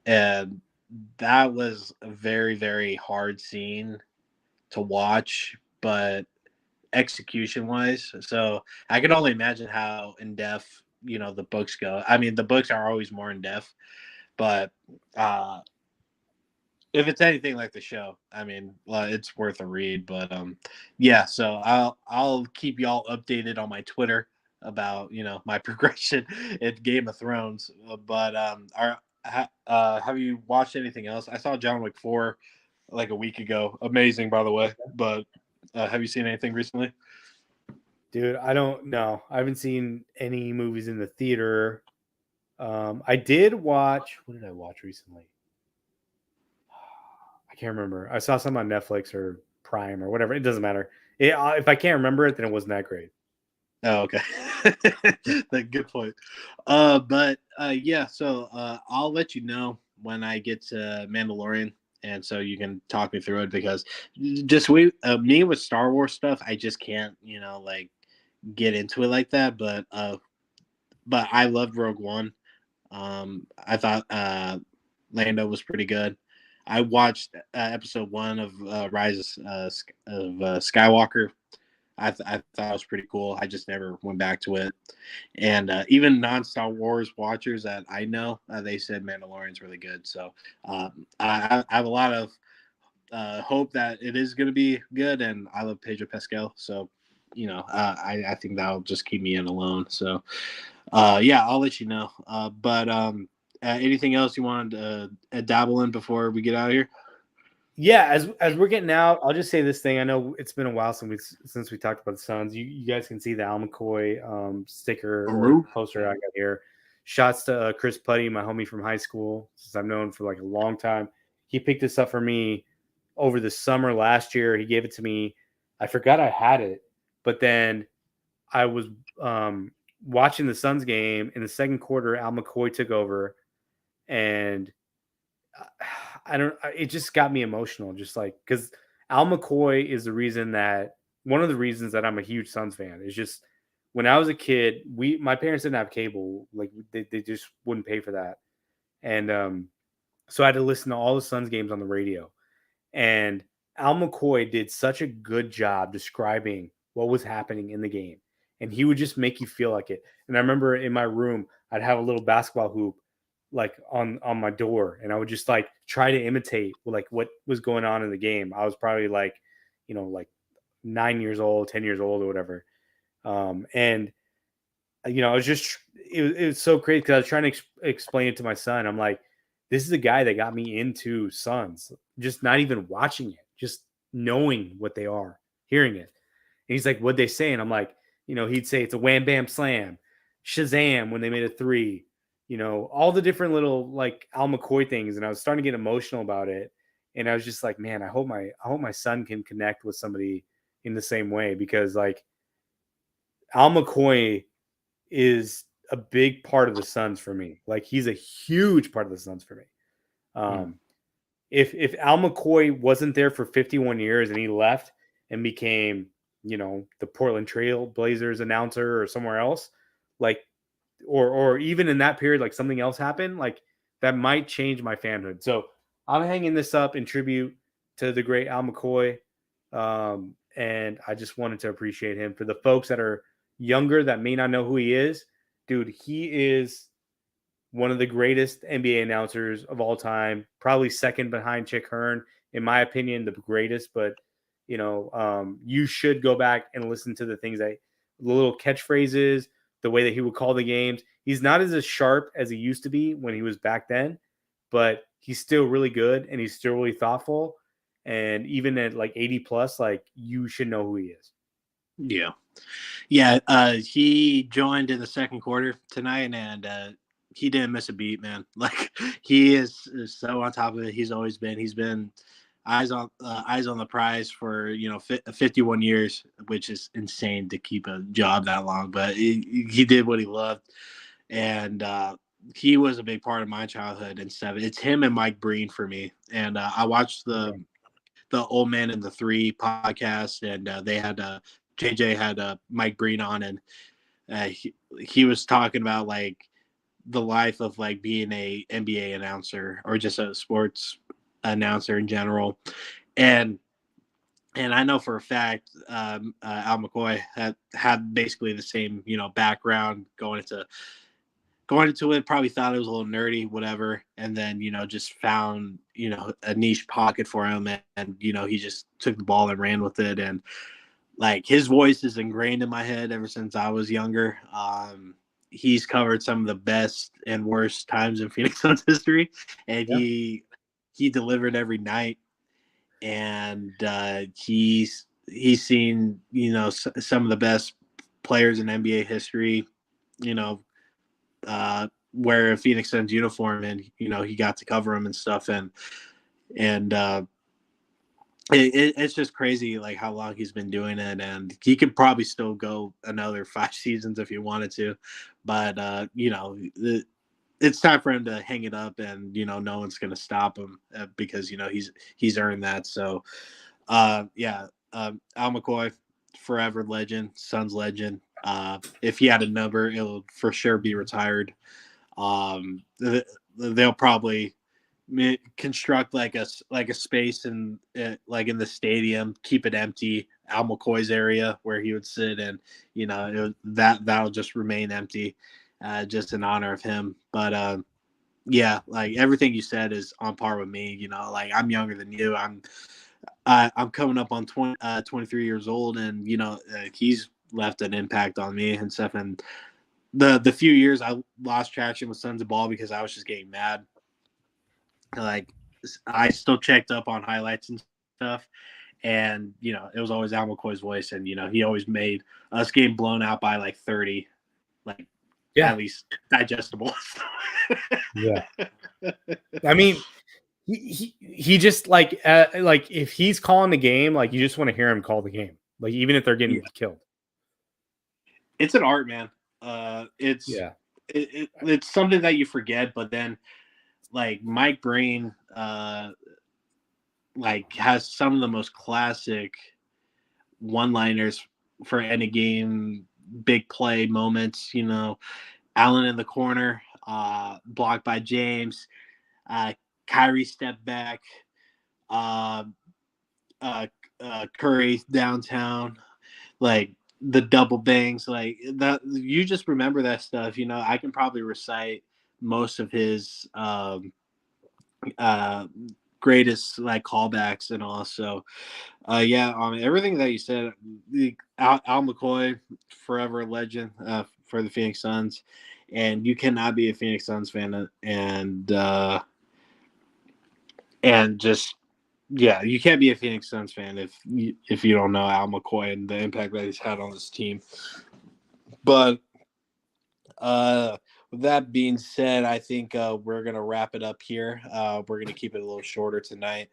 Speaker 1: And that was a very, very hard scene to watch, but execution wise. So I can only imagine how in depth, the books go. I mean, the books are always more in depth, but uh, if it's anything like the show, I mean, well, it's worth a read. But yeah. So I'll keep y'all updated on my Twitter about my progression at Game of Thrones. But have you watched anything else? I saw John Wick 4 like a week ago. Amazing, by the way. But have you seen anything recently?
Speaker 3: Dude, I don't know. I haven't seen any movies in the theater. I did watch. What did I watch recently? I can't remember. I saw some on Netflix or Prime or whatever. It doesn't matter. If I can't remember it, then it wasn't that great.
Speaker 1: Oh, okay. Good point. But yeah, so I'll let you know when I get to Mandalorian, and so you can talk me through it because just me with Star Wars stuff, I just can't, like get into it like that. But I loved Rogue One. I thought Lando was pretty good. I watched episode 1 of Rise of Skywalker. I thought it was pretty cool. I just never went back to it. And even non-Star Wars watchers that I know, they said Mandalorian's really good. So I have a lot of hope that it is going to be good. And I love Pedro Pascal. So, I think that'll just keep me in alone. So, yeah, I'll let you know. But anything else you wanted to dabble in before we get out of here?
Speaker 3: Yeah, as we're getting out, I'll just say this thing. I know it's been a while since we talked about the Suns. You guys can see the Al McCoy sticker or
Speaker 1: Aru?
Speaker 3: poster I got here. Shots to Chris Putty, my homie from high school, since I've known for like a long time. He picked this up for me over the summer last year. He gave it to me. I forgot I had it, but then I was watching the Suns game in the second quarter. Al McCoy took over, and I don't. It just got me emotional, just like because Al McCoy is the reason that one of the reasons that I'm a huge Suns fan is just when I was a kid, my parents didn't have cable, like they just wouldn't pay for that, and so I had to listen to all the Suns games on the radio, and Al McCoy did such a good job describing what was happening in the game. And he would just make you feel like it. And I remember in my room, I'd have a little basketball hoop like on my door, and I would just like try to imitate like what was going on in the game. I was probably like, like 9 years old, 10 years old or whatever. And it was just it was so crazy because I was trying to explain it to my son. I'm like, this is the guy that got me into Suns, just not even watching it, just knowing what they are, hearing it. And he's like, what'd they say? And I'm like, he'd say it's a wham bam slam, Shazam when they made a three, all the different little like Al McCoy things. And I was starting to get emotional about it. And I was just like, man, I hope my son can connect with somebody in the same way, because like Al McCoy is a big part of the Suns for me. Like he's a huge part of the Suns for me. If Al McCoy wasn't there for 51 years and he left and became, the Portland Trail Blazers announcer or somewhere else, like, or even in that period, like something else happened, like that might change my fanhood. So I'm hanging this up in tribute to the great Al McCoy. And I just wanted to appreciate him. For the folks that are younger that may not know who he is, dude, he is one of the greatest NBA announcers of all time, probably second behind Chick Hearn, in my opinion, the greatest. But you should go back and listen to the little catchphrases, the way that he would call the games. He's not as sharp as he used to be when he was back then, but he's still really good and he's still really thoughtful. And even at like 80 plus, like you should know who he is.
Speaker 1: Yeah. Yeah. He joined in the second quarter tonight, and he didn't miss a beat, man. Like he is so on top of it. He's always been. He's been eyes on the prize for 51 years, which is insane to keep a job that long. But he did what he loved, and he was a big part of my childhood. And seven, it's him and Mike Breen for me. And I watched the Old Man and the Three podcast, and they had JJ had Mike Breen on, and he was talking about like the life of like being a NBA announcer or just a sports announcer in general, and I know for a fact Al McCoy had basically the same background going into it, probably thought it was a little nerdy, whatever, and then just found a niche pocket for him, and he just took the ball and ran with it, and like his voice is ingrained in my head ever since I was younger. He's covered some of the best and worst times in Phoenix Suns history, and
Speaker 3: Yeah.
Speaker 1: he delivered every night, and he's seen some of the best players in NBA history, you know, wear a Phoenix Suns uniform, and he got to cover them and stuff, and it's just crazy like how long he's been doing it, and he could probably still go another 5 seasons if he wanted to, but it's time for him to hang it up, and no one's gonna stop him because he's earned that. So Al McCoy, forever legend, Suns legend. If he had a number, it'll for sure be retired. They'll probably construct like a space in like in the stadium, keep it empty, Al McCoy's area where he would sit, and that'll just remain empty, just in honor of him. But yeah, like everything you said is on par with me. Like I'm younger than you. I'm coming up on 23 years old, and he's left an impact on me and stuff. And the few years I lost traction with Sons of Ball because I was just getting mad. Like I still checked up on highlights and stuff, and it was always Al McCoy's voice, and he always made us getting blown out by like 30, like
Speaker 3: Yeah.
Speaker 1: at least digestible.
Speaker 3: Yeah. I mean, he just like if he's calling the game, like you just want to hear him call the game, like even if they're getting killed.
Speaker 1: It's an art, man. It's something that you forget, but then like Mike Breen like has some of the most classic one-liners for any game, big play moments. Allen in the corner, blocked by James, Kyrie step back, uh, Curry downtown. like the double bangs, like that. You just remember that stuff. I can probably recite most of his uh, greatest like callbacks and all. So yeah, everything that you said, Al McCoy, forever a legend for the Phoenix Suns, and you cannot be a Phoenix Suns fan and just yeah, you can't be a Phoenix Suns fan if you don't know Al McCoy and the impact that he's had on this team. But with that being said, I think we're gonna wrap it up here. We're gonna keep it a little shorter tonight.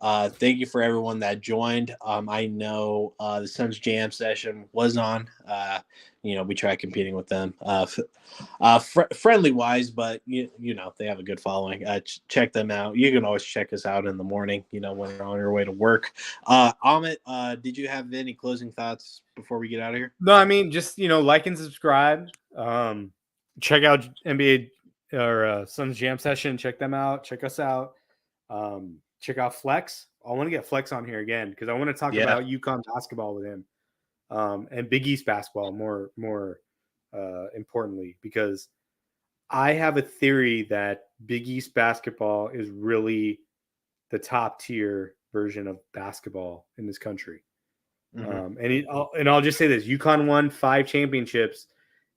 Speaker 1: Thank you for everyone that joined. I know the Suns Jam session was on. We tried competing with them, friendly wise, but they have a good following. Check them out. You can always check us out in the morning. When you're on your way to work. Amit, did you have any closing thoughts before we get out of here?
Speaker 3: No, I mean, just like and subscribe. Check out NBA or Suns Jam Session. Check them out. Check us out. Check out Flex. I want to get Flex on here again because I want to talk about UConn basketball with him, and Big East basketball more importantly, because I have a theory that Big East basketball is really the top tier version of basketball in this country.
Speaker 1: Mm-hmm.
Speaker 3: I'll just say this: UConn won 5 championships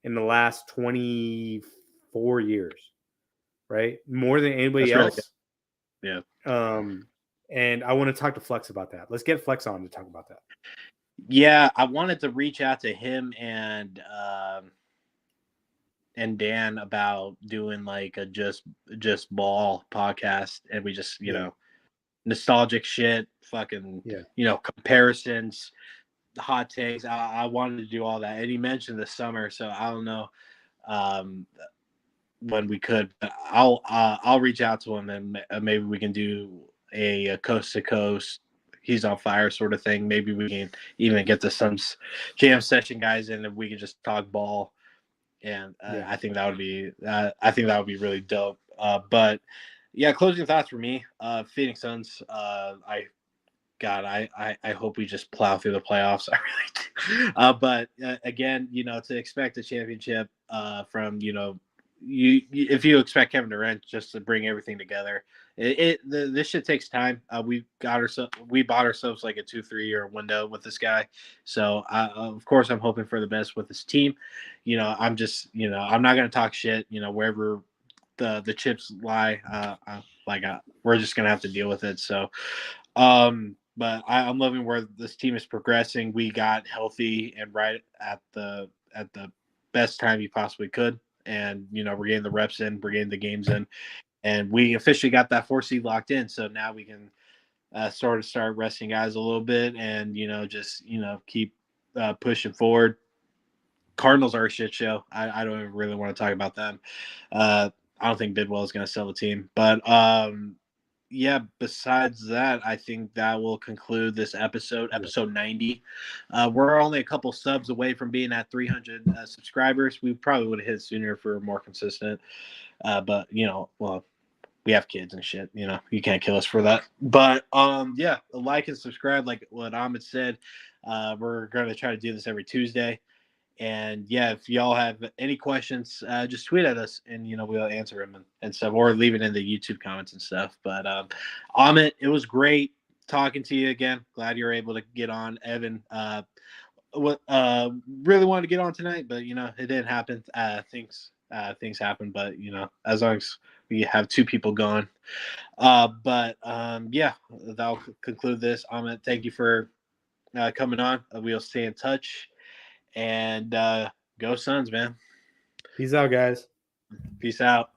Speaker 3: in the last 24 years, right? More than anybody else.
Speaker 1: Really
Speaker 3: yeah. And I want to talk to Flex about that. Let's get Flex on to talk about that.
Speaker 1: Yeah, I wanted to reach out to him and Dan about doing like a just ball podcast, and we just nostalgic shit, fucking comparisons, hot takes. I wanted to do all that, and he mentioned the summer, so I don't know when we could. But I'll reach out to him, and maybe we can do a coast to coast. He's on fire sort of thing. Maybe we can even get the Suns jam session guys in, and we can just talk ball. And I think that would be really dope. But yeah, closing thoughts for me. Phoenix Suns. I hope we just plow through the playoffs. I really do. But again, to expect a championship from if you expect Kevin Durant just to bring everything together, this shit takes time. We bought ourselves like a 2-3 year window with this guy, so of course I'm hoping for the best with this team. I'm just I'm not gonna talk shit. Wherever the chips lie, we're just gonna have to deal with it. So, but I'm loving where this team is progressing. We got healthy and right at the best time you possibly could, and we're getting the reps in, we're getting the games in, and we officially got that 4 seed locked in. So now we can sort of start resting guys a little bit, and just keep pushing forward. Cardinals are a shit show. I don't even really want to talk about them. I don't think Bidwell is going to sell the team, but yeah, besides that, I think that will conclude this episode 90. We're only a couple subs away from being at 300 subscribers. We probably would have hit sooner if we were more consistent. But well, we have kids and shit. You can't kill us for that. But yeah, like and subscribe, like what Ahmed said. We're going to try to do this every Tuesday. And yeah, if y'all have any questions, just tweet at us, and we'll answer them and stuff, or leave it in the YouTube comments and stuff. But Amit, it was great talking to you again. Glad you were able to get on. Evan, really wanted to get on tonight, but it didn't happen. Things happen, but as long as we have 2 people going. But yeah, that'll conclude this. Amit, thank you for coming on. We'll stay in touch. And go Suns, man.
Speaker 3: Peace out, guys.
Speaker 1: Peace out.